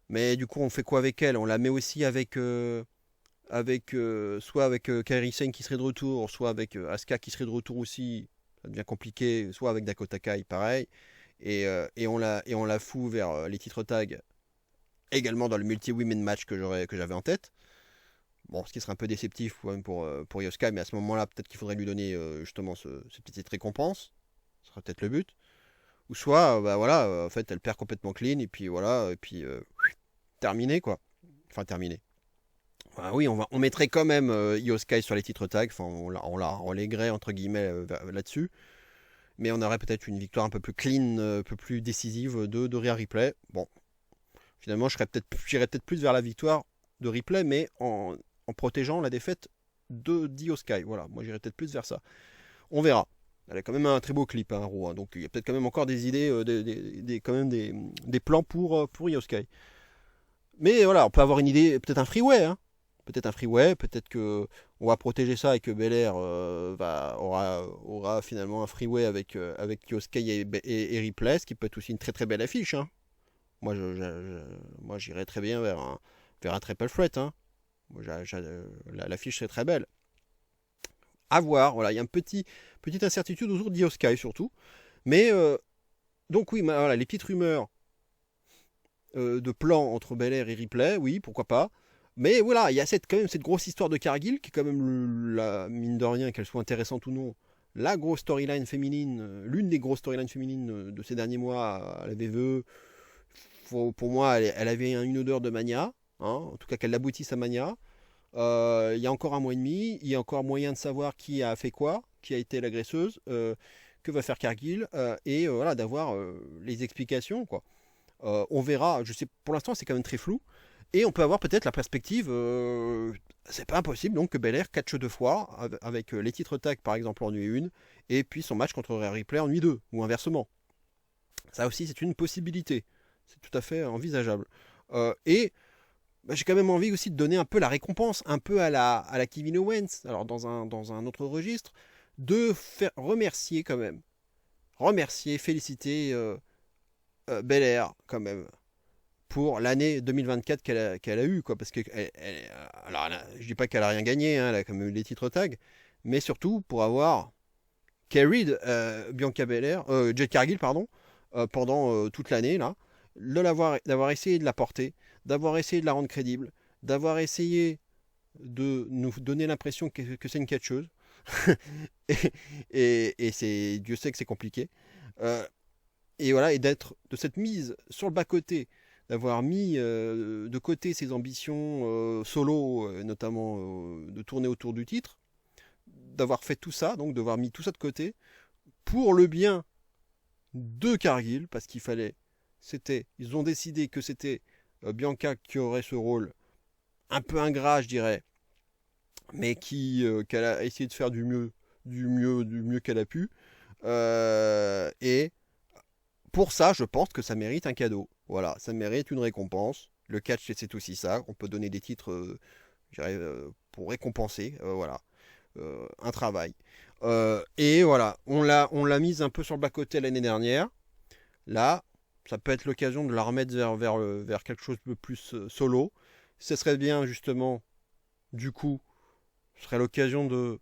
Mais du coup, on fait quoi avec elle? On la met aussi soit avec Kairi Sane qui serait de retour, soit avec Asuka qui serait de retour aussi. Ça devient compliqué. Soit avec Dakota Kai, pareil. Et on la fout vers les titres tag également dans le multi-women match que j'avais en tête. Bon, ce qui serait un peu déceptif pour Io Sky, mais à ce moment-là, peut-être qu'il faudrait lui donner justement cette petite récompense. Ce serait peut-être le but. Ou soit, bah voilà, en fait, elle perd complètement clean, et puis voilà, et puis terminé, quoi. Enfin, terminé. Ah oui, on mettrait quand même Io Sky sur les titres tags, enfin, on la reléguerait, entre guillemets, là-dessus. Mais on aurait peut-être une victoire un peu plus clean, un peu plus décisive de Rhea Ripley. Bon, finalement, j'irais peut-être plus vers la victoire de Ripley, mais en protégeant la défaite d'Io Sky. Voilà, moi j'irais peut-être plus vers ça. On verra. Elle a quand même un très beau clip, hein, Raw, hein, donc il y a peut-être quand même encore des idées, quand même des plans pour Io Sky. Mais voilà, on peut avoir une idée, peut-être un freeway, hein. Peut-être que on va protéger ça et que Belair aura finalement un freeway avec Io Sky et Ripley, ce qui peut être aussi une très très belle affiche. Hein. Moi j'irais très bien vers un triple threat. Hein. L'affiche serait très belle. À voir, voilà, il y a une petite incertitude autour d'Io Sky surtout. Mais donc oui, voilà, les petites rumeurs de plans entre Belair et Ripley, oui, pourquoi pas. Mais voilà, il y a quand même cette grosse histoire de Cargill qui est quand même, mine de rien, qu'elle soit intéressante ou non, la grosse storyline féminine, l'une des grosses storylines féminines de ces derniers mois à la VVE. Pour moi, elle avait une odeur de Mania, hein, en tout cas qu'elle aboutisse à Mania. Il y a encore un mois et demi, il y a encore moyen de savoir qui a fait quoi, qui a été l'agresseuse, que va faire Cargill, et voilà, d'avoir les explications, quoi. On verra, je sais, pour l'instant c'est quand même très flou, et on peut avoir peut-être la perspective, c'est pas impossible donc que Belair catche 2 fois, avec les titres tag par exemple en nuit 1, et puis son match contre Rhea Ripley en nuit 2, ou inversement. Ça aussi c'est une possibilité, c'est tout à fait envisageable. Et bah, j'ai quand même envie aussi de donner un peu la récompense, un peu à la Kevin Owens, alors dans un autre registre, de faire remercier quand même, remercier, féliciter Belair quand même pour l'année 2024 qu'elle a eue, quoi, parce que alors, je dis pas qu'elle a rien gagné, hein, elle a quand même eu les titres tag, mais surtout pour avoir carried Bianca Belair, Jade Cargill, pardon, pendant toute l'année là, d'avoir essayé de la porter, d'avoir essayé de la rendre crédible, d'avoir essayé de nous donner l'impression que c'est une catcheuse. et c'est, Dieu sait que c'est compliqué. Euh, et voilà, et de cette mise sur le bas-côté, d'avoir mis de côté ses ambitions solo, notamment de tourner autour du titre, d'avoir fait tout ça, donc d'avoir mis tout ça de côté, pour le bien de Cargill, parce qu'il fallait, ils ont décidé que c'était Bianca qui aurait ce rôle un peu ingrat, je dirais, mais qu'elle a essayé de faire du mieux qu'elle a pu. Et pour ça, je pense que ça mérite un cadeau. Voilà, ça mérite une récompense. Le catch, c'est aussi ça. On peut donner des titres, je dirais, pour récompenser, voilà, un travail. Et voilà, on l'a mise un peu sur le bas-côté l'année dernière. Là, ça peut être l'occasion de la remettre vers quelque chose de plus solo. Ce serait bien, justement, du coup, ce serait l'occasion de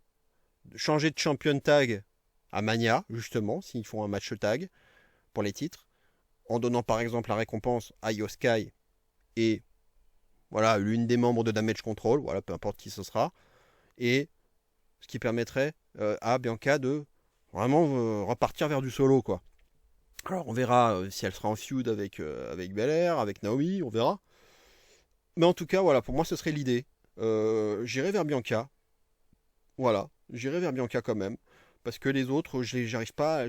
changer de champion tag à Mania, justement, s'ils font un match tag pour les titres, en donnant par exemple la récompense à Io Sky et voilà, l'une des membres de Damage Control, voilà, peu importe qui ce sera, et ce qui permettrait à Bianca de vraiment repartir vers du solo, quoi. Alors on verra si elle sera en feud avec Belair, avec Naomi, on verra. Mais en tout cas, voilà, pour moi ce serait l'idée. J'irai vers Bianca, voilà, j'irai vers Bianca quand même, parce que les autres, j'arrive pas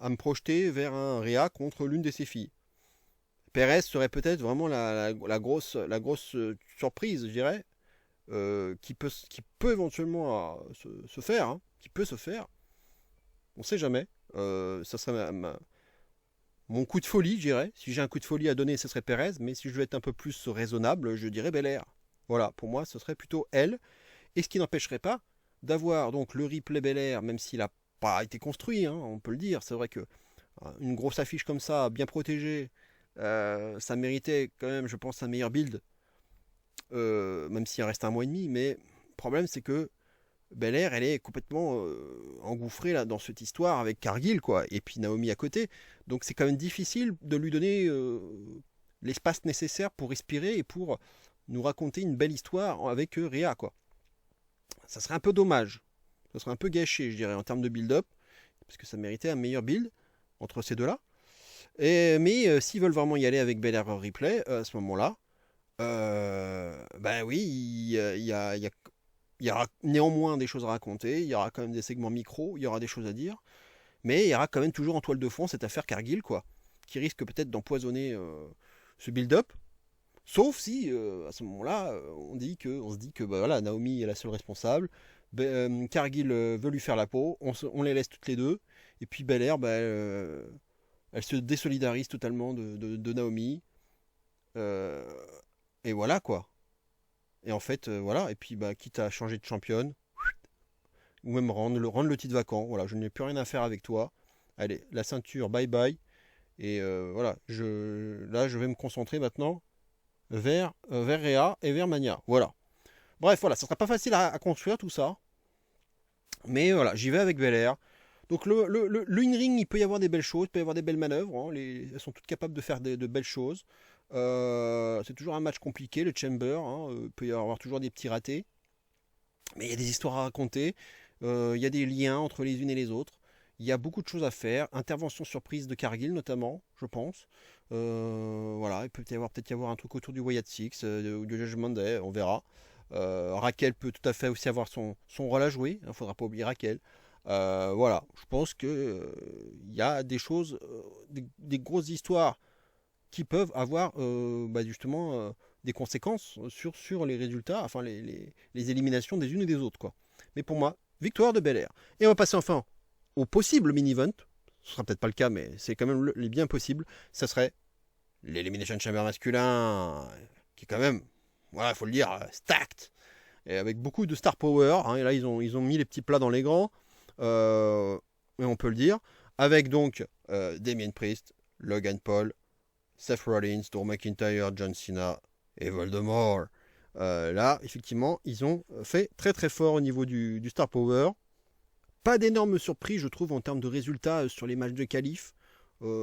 à me projeter vers un Rhea contre l'une de ses filles. Perez serait peut-être vraiment la grosse surprise, je dirais, qui peut éventuellement se faire, hein, qui peut se faire. On sait jamais. Ça serait mon coup de folie, je dirais. Si j'ai un coup de folie à donner, ce serait Perez, mais si je veux être un peu plus raisonnable, je dirais Belair. Voilà, pour moi, ce serait plutôt elle. Et ce qui n'empêcherait pas d'avoir donc le replay Belair, même s'il n'a pas été construit, hein, on peut le dire. C'est vrai que une grosse affiche comme ça, bien protégée, ça méritait quand même, je pense, un meilleur build, même s'il reste un mois et demi. Mais le problème, c'est que Belair, elle est complètement engouffrée là, dans cette histoire avec Cargill, quoi, et puis Naomi à côté. Donc c'est quand même difficile de lui donner l'espace nécessaire pour respirer et pour nous raconter une belle histoire avec Rhea, quoi. Ça serait un peu dommage. Ça serait un peu gâché, je dirais, en termes de build-up, parce que ça méritait un meilleur build entre ces deux-là. Mais s'ils veulent vraiment y aller avec Belair Replay, à ce moment-là, bah oui, il y aura néanmoins des choses à raconter, il y aura quand même des segments micro, il y aura des choses à dire, mais il y aura quand même toujours en toile de fond cette affaire Cargill, quoi, qui risque peut-être d'empoisonner ce build-up. Sauf si, à ce moment-là, on se dit que bah, voilà, Naomi est la seule responsable, Cargill veut lui faire la peau, on les laisse toutes les deux, et puis Belair, bah, elle se désolidarise totalement de Naomi, euh, et voilà quoi. Et en fait, voilà, et puis bah, quitte à changer de championne, ou même rendre le titre vacant, voilà, je n'ai plus rien à faire avec toi, allez, la ceinture, bye bye, et voilà, là je vais me concentrer maintenant vers Rhea et vers Mania, voilà. Bref, voilà, ça sera pas facile à construire tout ça, mais voilà, j'y vais avec Belair. Donc le in-ring, il peut y avoir des belles choses, il peut y avoir des belles manœuvres, hein, elles sont toutes capables de faire de belles choses. C'est toujours un match compliqué, le Chamber, hein, il peut y avoir toujours des petits ratés, mais il y a des histoires à raconter, il y a des liens entre les unes et les autres, Il y a beaucoup de choses à faire. Intervention surprise de Cargill notamment, je pense. Voilà, il peut peut-être y avoir un truc autour du Wyatt Six ou du Judgment Day, on verra. Raquel peut tout à fait aussi avoir son rôle à jouer. Il ne faudra pas oublier Raquel. Voilà, je pense que il y a des choses, des grosses histoires qui peuvent avoir justement des conséquences sur les résultats, enfin les éliminations des unes et des autres, quoi. Mais pour moi, victoire de Belair. Et on va passer enfin au possible mini-event. Ce sera peut-être pas le cas, mais c'est quand même les bien possible. Ça serait l'Elimination Chamber masculin, qui est quand même, voilà, faut le dire, stacked. Et avec beaucoup de star power. Hein, et là, ils ont mis les petits plats dans les grands. Mais on peut le dire. Avec donc Damien Priest, Logan Paul, Seth Rollins, Drew McIntyre, John Cena et Voldemort. Là, effectivement, ils ont fait très très fort au niveau du Star Power. Pas d'énormes surprises, je trouve, en termes de résultats sur les matchs de qualif.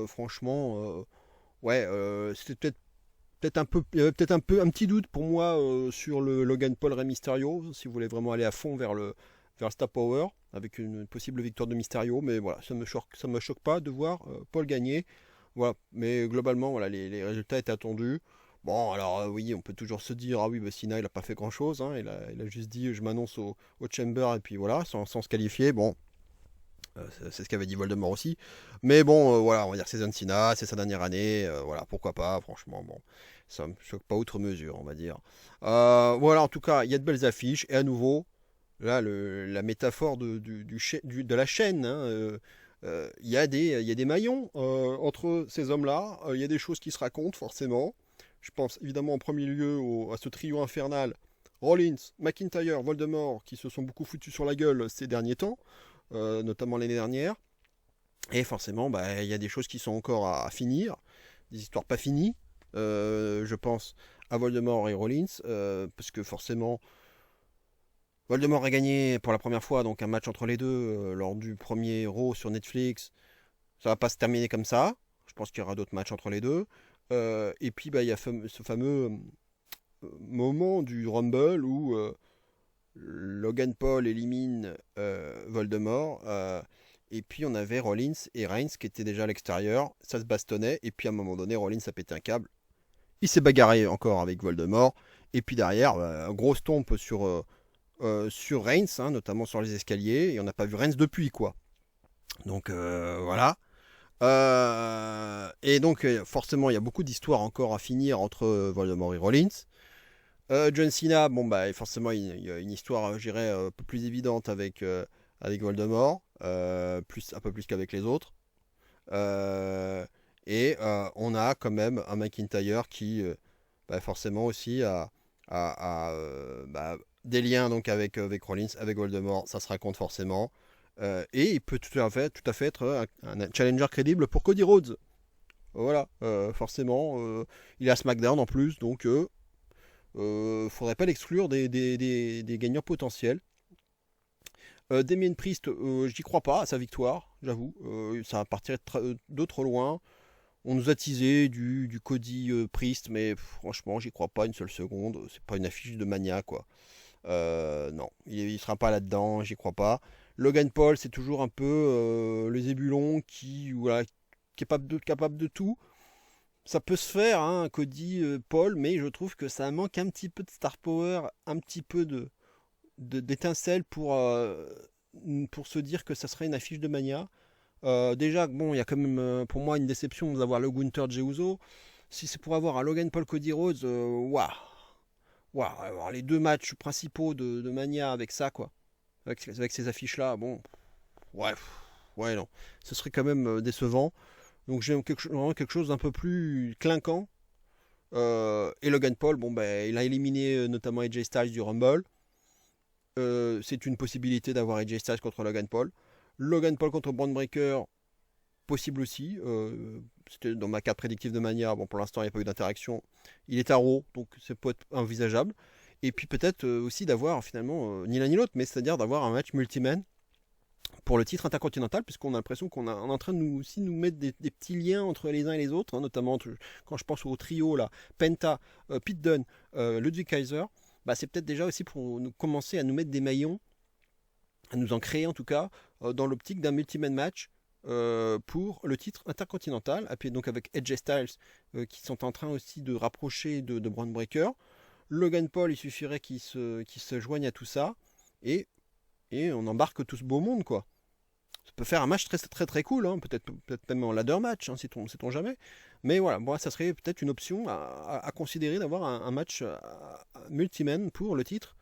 Franchement, c'était peut-être un peu, il y avait peut-être un petit doute pour moi sur le Logan Paul Rey Mysterio, si vous voulez vraiment aller à fond vers le Star Power, avec une possible victoire de Mysterio. Mais voilà, ça me choque pas de voir Paul gagner. Voilà, mais globalement, voilà, les résultats étaient attendus. Bon, alors oui, on peut toujours se dire, ah oui, bah, Cena, il n'a pas fait grand-chose. Hein, il a juste dit, je m'annonce au Chamber, et puis voilà, sans se qualifier. Bon, c'est ce qu'avait dit Voldemort aussi. Mais bon, voilà, on va dire c'est John Cena, c'est sa dernière année. Voilà, pourquoi pas, franchement, bon, ça me choque pas outre mesure, on va dire. Voilà, en tout cas, il y a de belles affiches. Et à nouveau, là, la métaphore de la chaîne, hein, il y a des maillons entre ces hommes-là. Il y a des choses qui se racontent, forcément. Je pense évidemment en premier lieu à ce trio infernal, Rollins, McIntyre, Voldemort, qui se sont beaucoup foutus sur la gueule ces derniers temps, notamment l'année dernière. Et forcément, bah, il y a des choses qui sont encore à finir, des histoires pas finies. Je pense à Voldemort et Rollins, parce que forcément, Voldemort a gagné pour la première fois donc un match entre les deux lors du premier Raw sur Netflix. Ça va pas se terminer comme ça. Je pense qu'il y aura d'autres matchs entre les deux. Et puis bah, il y a ce fameux moment du Rumble où Logan Paul élimine Voldemort. Et puis on avait Rollins et Reigns qui étaient déjà à l'extérieur. Ça se bastonnait. Et puis à un moment donné, Rollins a pété un câble. Il s'est bagarré encore avec Voldemort. Et puis derrière, grosse tombe sur Reigns, hein, notamment sur les escaliers. Et on n'a pas vu Reigns depuis, quoi. Donc voilà. Et donc forcément, il y a beaucoup d'histoires encore à finir entre Voldemort et Rollins. John Cena, bon bah forcément il y a une histoire, je dirais, un peu plus évidente avec Voldemort, un peu plus qu'avec les autres. On a quand même un McIntyre qui, forcément aussi a des liens donc avec Rollins, avec Voldemort, ça se raconte forcément. Et il peut tout à fait être un challenger crédible pour Cody Rhodes. Voilà, forcément, il est à SmackDown en plus, donc faudrait pas l'exclure des gagnants potentiels. Damien Priest, j'y crois pas à sa victoire, j'avoue. Ça va partir de trop loin. On nous a teasé du Cody Priest, mais franchement, j'y crois pas une seule seconde. C'est pas une affiche de Mania, quoi. Non, il sera pas là-dedans, j'y crois pas. Logan Paul, c'est toujours un peu les ébulons qui capable de tout. Ça peut se faire, hein, Cody, Paul, mais je trouve que ça manque un petit peu de star power, un petit peu d'étincelle pour se dire que ça serait une affiche de Mania. Déjà, bon, il y a quand même pour moi une déception d'avoir le Gunther Jey Uso. Si c'est pour avoir un Logan Paul Cody Rhodes, waouh, alors les deux matchs principaux de Mania avec ça, quoi, avec ces affiches là, bon, ouais, non, ce serait quand même décevant. Donc j'ai vraiment quelque chose d'un peu plus clinquant. Et Logan Paul, bon ben, il a éliminé notamment AJ Styles du Rumble. C'est une possibilité d'avoir AJ Styles contre Logan Paul. Logan Paul contre Braun Breaker, possible aussi. C'était dans ma carte prédictive de Mania. Bon, pour l'instant, il n'y a pas eu d'interaction. Il est à Raw, donc ça peut être envisageable. Et puis peut-être aussi d'avoir finalement ni l'un ni l'autre, mais c'est-à-dire d'avoir un match multiman pour le titre intercontinental, puisqu'on a l'impression qu'on est en train de nous mettre des petits liens entre les uns et les autres, hein, notamment quand je pense au trio là, Penta, Pete Dunne, Ludwig Kaiser. Bah, c'est peut-être déjà aussi pour commencer à nous mettre des maillons à nous en créer en tout cas, dans l'optique d'un multi-man match pour le titre intercontinental, et puis donc avec Edge et Styles qui sont en train aussi de rapprocher de Braun Breaker. Logan Paul, il suffirait qu'il se joigne à tout ça, et, et on embarque tout ce beau monde, quoi. Ça peut faire un match très très très cool, hein, peut-être même en ladder match, hein, sait-on jamais. Mais voilà, moi ça serait peut-être une option à considérer d'avoir un match multi-man pour le titre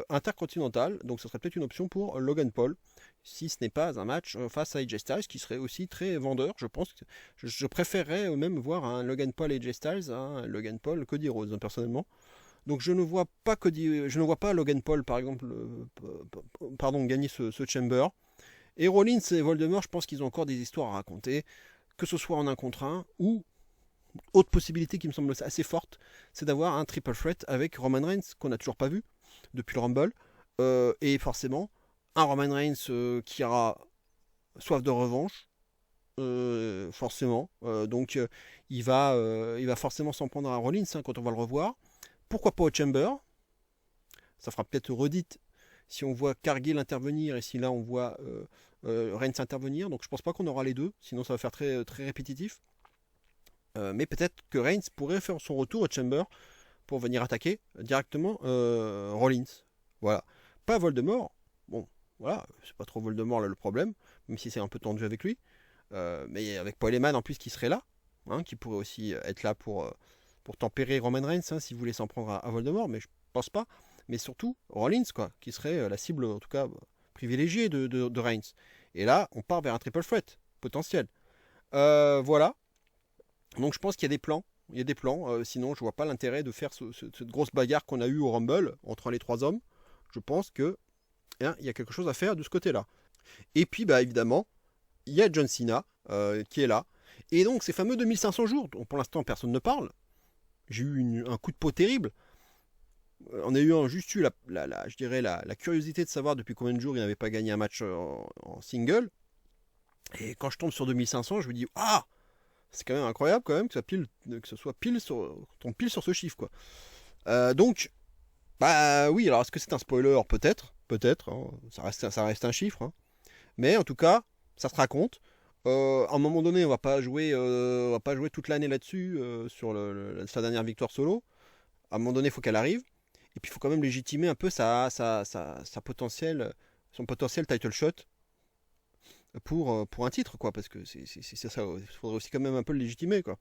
intercontinental. Donc ça serait peut-être une option pour Logan Paul, si ce n'est pas un match face à AJ Styles, qui serait aussi très vendeur. Je pense que je préférerais même voir un Logan Paul et AJ Styles, un Logan Paul Cody Rhodes, personnellement. Donc je ne vois pas Logan Paul par exemple, gagner ce Chamber. Et Rollins et Voldemort, je pense qu'ils ont encore des histoires à raconter, que ce soit en 1 contre 1 ou autre possibilité qui me semble assez forte, c'est d'avoir un triple threat avec Roman Reigns qu'on n'a toujours pas vu depuis le Rumble, et forcément un Roman Reigns qui aura soif de revanche, forcément. Donc il va forcément s'en prendre à Rollins quand on va le revoir. Pourquoi pas au Chamber? Ça fera peut-être redite si on voit Cargill intervenir et si là on voit Reigns intervenir. Donc je pense pas qu'on aura les deux, sinon ça va faire très, très répétitif. Mais peut-être que Reigns pourrait faire son retour au Chamber pour venir attaquer directement Rollins. Voilà. Pas Voldemort. Bon, voilà, c'est pas trop Voldemort là le problème, même si c'est un peu tendu avec lui. Mais avec Paul Heyman en plus qui serait là, hein, qui pourrait aussi être là pour tempérer Roman Reigns, hein, si vous voulez s'en prendre à Voldemort, mais je pense pas. Mais surtout Rollins, quoi, qui serait la cible, en tout cas, privilégiée de Reigns. Et là, on part vers un triple threat potentiel. Voilà. Donc je pense qu'il y a des plans. Il y a des plans. Sinon, je vois pas l'intérêt de faire cette grosse bagarre qu'on a eue au Rumble entre les 3 hommes. Je pense que il y a quelque chose à faire de ce côté-là. Et puis, bah évidemment, il y a John Cena qui est là. Et donc, ces fameux 2500 jours, dont pour l'instant personne ne parle. J'ai eu un coup de peau terrible. On a juste eu la curiosité de savoir depuis combien de jours il n'avait pas gagné un match en single. Et quand je tombe sur 2500, je me dis ah, c'est quand même incroyable quand même que ce soit pile sur ce chiffre, quoi. Donc bah oui, alors est-ce que c'est un spoiler? Peut-être, hein, ça reste un chiffre, hein. Mais en tout cas, ça se raconte. À un moment donné, on va pas jouer toute l'année là-dessus sur sa dernière victoire solo. À un moment donné, il faut qu'elle arrive. Et puis il faut quand même légitimer un peu son potentiel title shot pour un titre, quoi, parce que c'est ça, il faudrait aussi quand même un peu le légitimer, quoi.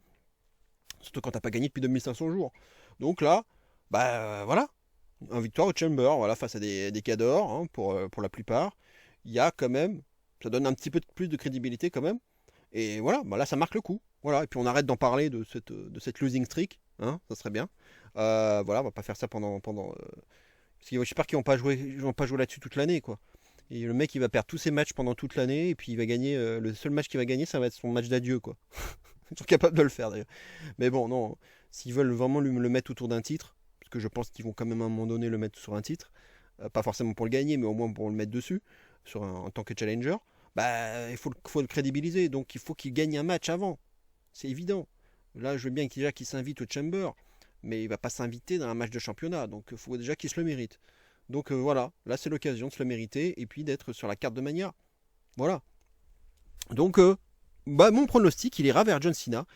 Surtout quand t'as pas gagné depuis 2500 jours. Donc là, bah voilà, un victoire au Chamber, voilà, face à des cadors, hein, pour la plupart. Il y a quand même, ça donne un petit peu plus de crédibilité quand même. Et voilà, bah là ça marque le coup. Voilà, et puis on arrête d'en parler de cette losing streak, hein, ça serait bien. Voilà, on va pas faire ça pendant parce que j'espère qu'ils vont pas jouer là-dessus toute l'année, quoi. Et le mec il va perdre tous ses matchs pendant toute l'année et puis il va gagner le seul match qu'il va gagner, ça va être son match d'adieu, quoi. Ils sont capables de le faire d'ailleurs. Mais bon, non, s'ils veulent vraiment le mettre autour d'un titre, parce que je pense qu'ils vont quand même à un moment donné le mettre sur un titre, pas forcément pour le gagner, mais au moins pour le mettre dessus en tant que challenger, bah il faut le crédibiliser, donc il faut qu'il gagne un match avant. C'est évident. Là, je veux bien qu'il s'invite au Chamber, mais il va pas s'inviter dans un match de championnat, donc il faut déjà qu'il se le mérite. Donc voilà, là c'est l'occasion de se le mériter et puis d'être sur la carte de Mania. Voilà. Donc, mon pronostic, il ira vers John Cena,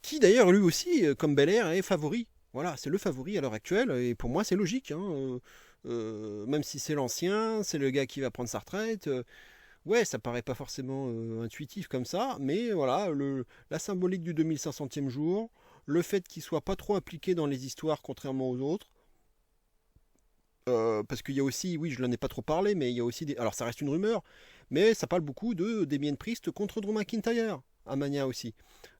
qui d'ailleurs lui aussi, comme Belair, est favori. Voilà, c'est le favori à l'heure actuelle, et pour moi c'est logique, hein. Même si c'est l'ancien, c'est le gars qui va prendre sa retraite. Ouais, ça paraît pas forcément intuitif comme ça, mais voilà, la symbolique du 2500e jour, le fait qu'il soit pas trop impliqué dans les histoires contrairement aux autres, parce qu'il y a aussi, oui, je n'en ai pas trop parlé, mais il y a aussi alors ça reste une rumeur, mais ça parle beaucoup de Damien Priest contre Drew McIntyre à Mania aussi.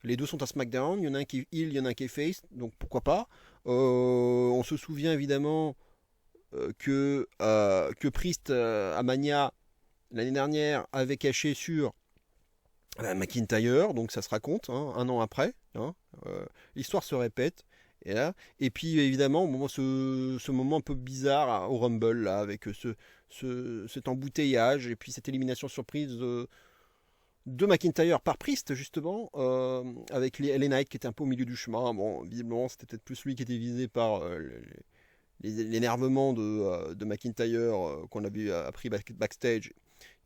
Les deux sont à SmackDown, il y en a un qui est heel, il y en a un qui est face, donc pourquoi pas. On se souvient évidemment que Priest à Mania l'année dernière avait caché sur McIntyre, donc ça se raconte, hein, 1 an après, hein. L'histoire se répète. Et puis évidemment, ce moment un peu bizarre au Rumble, là, avec cet embouteillage et puis cette élimination surprise de McIntyre par Priest, justement, avec les LA Knight qui étaient un peu au milieu du chemin. Bon, visiblement, c'était peut-être plus lui qui était visé par l'énervement de McIntyre qu'on avait appris backstage.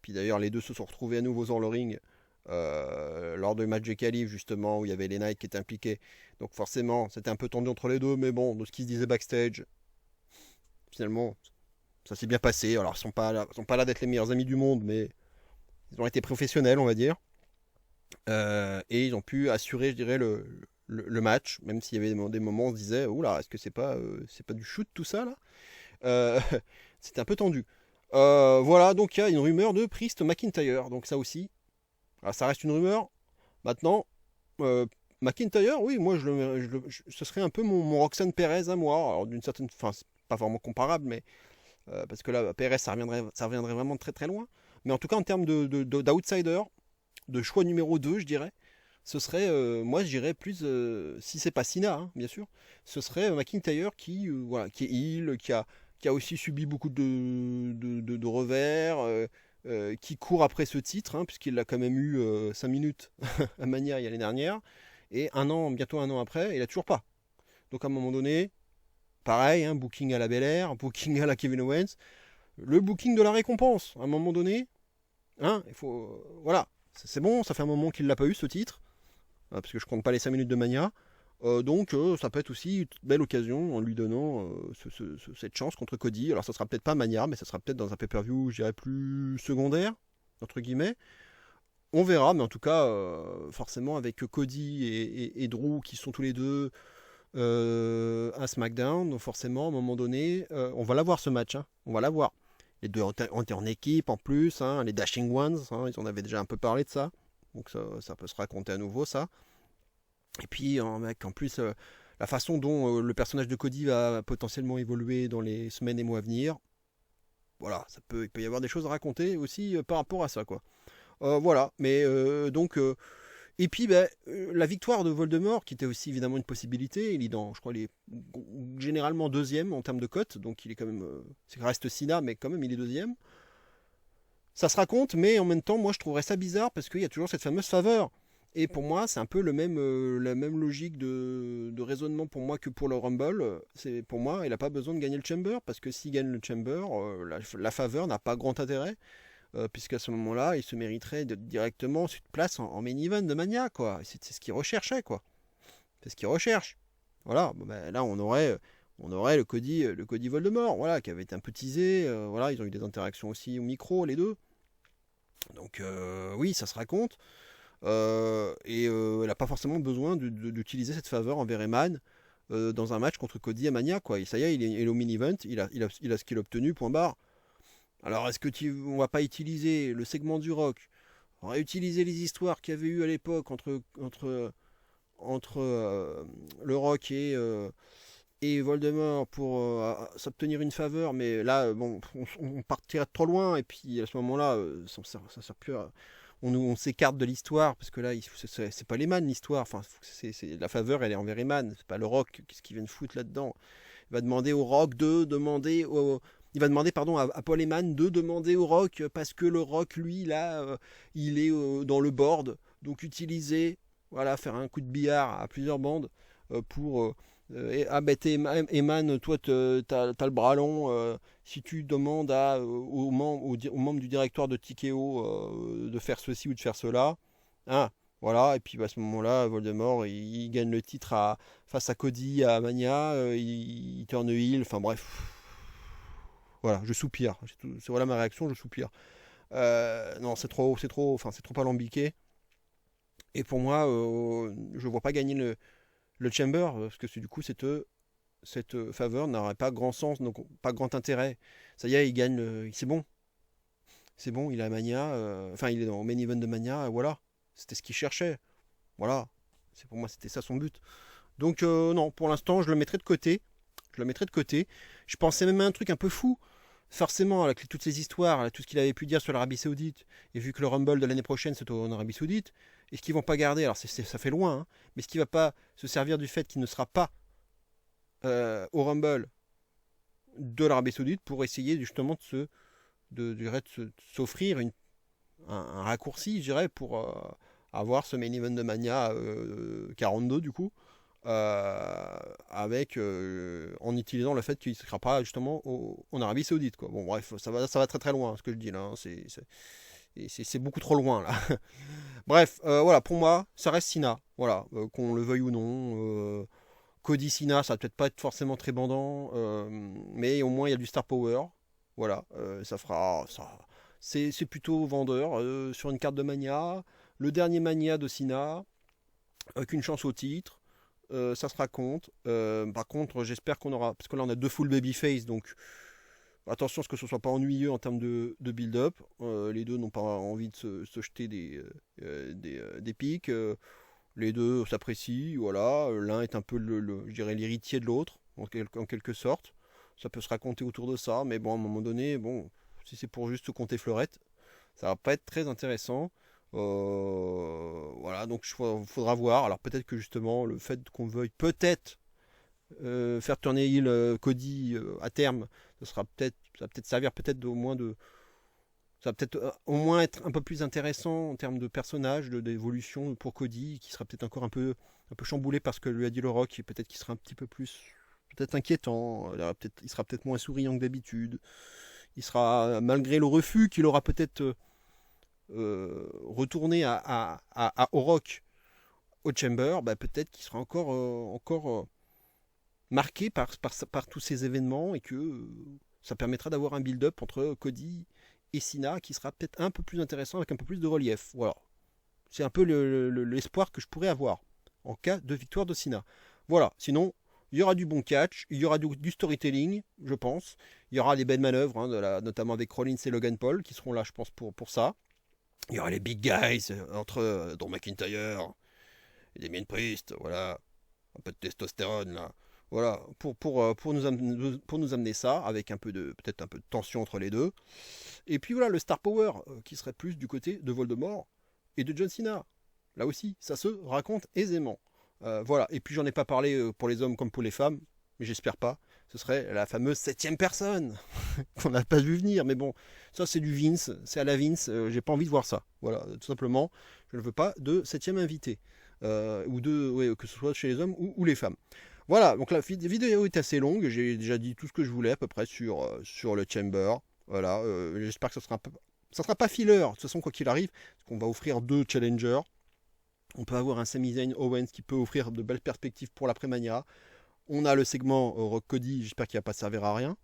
Puis d'ailleurs, les deux se sont retrouvés à nouveau dans le ring lors du match de qualif, justement, où il y avait les Knights qui étaient impliqués. Donc forcément, c'était un peu tendu entre les deux, mais bon, de ce qui se disait backstage, finalement, ça s'est bien passé. Alors, ils sont pas là d'être les meilleurs amis du monde, mais ils ont été professionnels, on va dire. Et ils ont pu assurer, je dirais, le match, même s'il y avait des moments où on se disait, oula, est-ce que c'est pas du shoot tout ça là C'était un peu tendu. Voilà, donc il y a une rumeur de Priest McIntyre, donc ça aussi. Alors, ça reste une rumeur. Maintenant, McIntyre, oui, moi ce serait un peu mon Roxanne Perez à moi. Alors d'une certaine, enfin, c'est pas vraiment comparable, mais parce que là, Perez, ça reviendrait vraiment très très loin. Mais en tout cas, en termes d'outsider, de choix numéro 2, je dirais, ce serait, moi je dirais plus, si c'est pas Cena, hein, bien sûr, ce serait McIntyre voilà, qui est heel, qui a aussi subi beaucoup de revers, qui court après ce titre, hein, puisqu'il l'a quand même eu 5 minutes à Mania l'année dernière, et bientôt un an après, il n'a toujours pas. Donc à un moment donné, pareil, hein, booking à la Bel Air, booking à la Kevin Owens, le booking de la récompense, à un moment donné, hein, il faut, voilà, c'est bon, ça fait un moment qu'il l'a pas eu ce titre, parce que je compte pas les 5 minutes de Mania, donc ça peut être aussi une belle occasion en lui donnant cette chance contre Cody. Alors ça sera peut-être pas Mania, mais ça sera peut-être dans un pay-per-view, je dirais, plus secondaire, entre guillemets. On verra, mais en tout cas, forcément avec Cody et Drew qui sont tous les deux à SmackDown, donc forcément à un moment donné, on va l'avoir ce match, hein, on va l'avoir. Les deux ont été en équipe en plus, hein, les Dashing Ones, hein, ils en avaient déjà un peu parlé de ça, donc ça peut se raconter à nouveau ça. Et puis en plus, la façon dont le personnage de Cody va potentiellement évoluer dans les semaines et mois à venir, voilà, il peut y avoir des choses à raconter aussi par rapport à ça, quoi. Voilà, mais donc... et puis, la victoire de Voldemort, qui était aussi évidemment une possibilité, il est je crois, il est généralement deuxième en termes de cote, donc il est quand même... ça reste Cena, mais quand même, il est deuxième. Ça se raconte, mais en même temps, moi, je trouverais ça bizarre, parce qu'il y a toujours cette fameuse faveur. Et pour moi, c'est un peu la même logique de raisonnement pour moi que pour le Rumble. C'est pour moi, il n'a pas besoin de gagner le Chamber, parce que s'il gagne le Chamber, la faveur n'a pas grand intérêt, puisqu'à ce moment-là, il se mériterait directement une place en main event de Mania, quoi. C'est ce qu'il recherchait, quoi. C'est ce qu'il recherche. Voilà, bon, là on aurait le Cody Voldemort, voilà, qui avait été un peu teasé. Voilà, ils ont eu des interactions aussi au micro, les deux. Donc oui, ça se raconte. Et elle n'a pas forcément besoin d'utiliser cette faveur envers Eman dans un match contre Cody à Mania, quoi. Et ça y est, il est au mini-event, il a ce qu'il a obtenu, point barre. Alors, est-ce que on va pas utiliser le segment du Rock, on va utiliser les histoires qu'il y avait eu à l'époque entre le Rock et Voldemort pour s'obtenir une faveur, mais là, bon, on partirait trop loin, et puis à ce moment-là, ça sert plus à... On s'écarte de l'histoire, parce que là, c'est pas Eman l'histoire, enfin, la faveur, elle est envers Eman, c'est pas le Rock, qu'est-ce qu'il vient de foutre là-dedans? Il va demander au Rock il va demander pardon à Paul Heyman de demander au Rock, parce que le Rock, lui, là, il est dans le board, donc utiliser, voilà, faire un coup de billard à plusieurs bandes pour Heyman, toi t'as le bras long, si tu demandes aux membres du directoire de TKO de faire ceci ou de faire cela, hein, voilà, et puis à ce moment-là, Voldemort, il gagne le titre face à Cody à Mania, il turn heel, enfin bref. Voilà, je soupire. C'est voilà ma réaction, je soupire. Non, c'est trop alambiqué. Et pour moi, je vois pas gagner le Chamber, parce que du coup, cette faveur n'aurait pas grand sens, donc pas grand intérêt. Ça y est, il gagne, c'est bon. C'est bon, il est à Mania, il est dans le main event de Mania, voilà. C'était ce qu'il cherchait. Voilà. Pour moi, c'était ça son but. Donc, non, pour l'instant, je le mettrai de côté. Je pensais même à un truc un peu fou. Forcément, avec toutes ces histoires, tout ce qu'il avait pu dire sur l'Arabie Saoudite, et vu que le Rumble de l'année prochaine c'est en Arabie Saoudite, est-ce qu'ils vont pas garder, alors ça fait loin, hein, mais est-ce qu'il va pas se servir du fait qu'il ne sera pas au Rumble de l'Arabie Saoudite pour essayer justement de s'offrir un raccourci, je dirais, pour avoir ce main event de Mania 42 du coup, en utilisant le fait qu'il ne sera pas justement en Arabie Saoudite, quoi. Bon, bref, ça va très très loin ce que je dis là, hein. C'est beaucoup trop loin là. Bref, voilà, pour moi, ça reste Cena. Voilà, qu'on le veuille ou non. Cody Cena, ça va peut-être pas être forcément très bandant, mais au moins il y a du star power. Voilà, ça fera. C'est plutôt vendeur sur une carte de Mania. Le dernier Mania de Cena, avec une chance au titre. Ça se raconte. Par contre, j'espère qu'on aura. Parce que là, on a 2 full babyface, donc attention à ce que ce soit pas ennuyeux en termes de build-up. Les deux n'ont pas envie de se jeter des pics. Les deux s'apprécient, voilà. L'un est un peu, je dirais, l'héritier de l'autre, en quelque sorte. Ça peut se raconter autour de ça, mais bon, à un moment donné, bon, si c'est pour juste compter fleurette, ça va pas être très intéressant. Voilà, donc il faudra voir. Alors peut-être que justement, le fait qu'on veuille peut-être faire tourner Cody à terme, ça va peut-être servir peut-être au moins de ça va peut-être au moins être un peu plus intéressant en termes de personnage, d'évolution pour Cody, qui sera peut-être encore un peu chamboulé parce que lui a dit le Rock, et peut-être qu'il sera un petit peu plus peut-être inquiétant, il sera peut-être moins souriant que d'habitude, il sera, malgré le refus qu'il aura peut-être retourné au Rock, au Chamber, bah, peut-être qu'il sera encore marqué par tous ces événements, et que ça permettra d'avoir un build-up entre Cody et Cena qui sera peut-être un peu plus intéressant avec un peu plus de relief. Voilà. C'est un peu l'espoir que je pourrais avoir en cas de victoire de Cena. Voilà. Sinon, il y aura du bon catch, il y aura du storytelling, je pense. Il y aura les belles manœuvres, hein, notamment avec Rollins et Logan Paul, qui seront là, je pense, pour ça. Il y aura les big guys entre Drew McIntyre et Damien Priest. Voilà. Un peu de testostérone, là. Voilà, pour nous amener ça, avec peut-être un peu de tension entre les deux. Et puis voilà, le Star Power, qui serait plus du côté de Voldemort et de John Cena. Là aussi, ça se raconte aisément. Voilà, et puis j'en ai pas parlé pour les hommes comme pour les femmes, mais j'espère pas. Ce serait la fameuse 7ème personne, qu'on n'a pas vu venir. Mais bon, ça c'est du Vince, c'est à la Vince, j'ai pas envie de voir ça. Voilà, tout simplement, je ne veux pas de 7ème invité. Que ce soit chez les hommes ou les femmes. Voilà, donc la vidéo est assez longue, j'ai déjà dit tout ce que je voulais à peu près sur le Chamber. Voilà, j'espère que ça sera pas filler, de toute façon quoi qu'il arrive, parce qu'on va offrir 2 challengers. On peut avoir un Sami Zayn Owens qui peut offrir de belles perspectives pour l'après-mania. On a le segment Rock Cody, j'espère qu'il va pas servir à rien.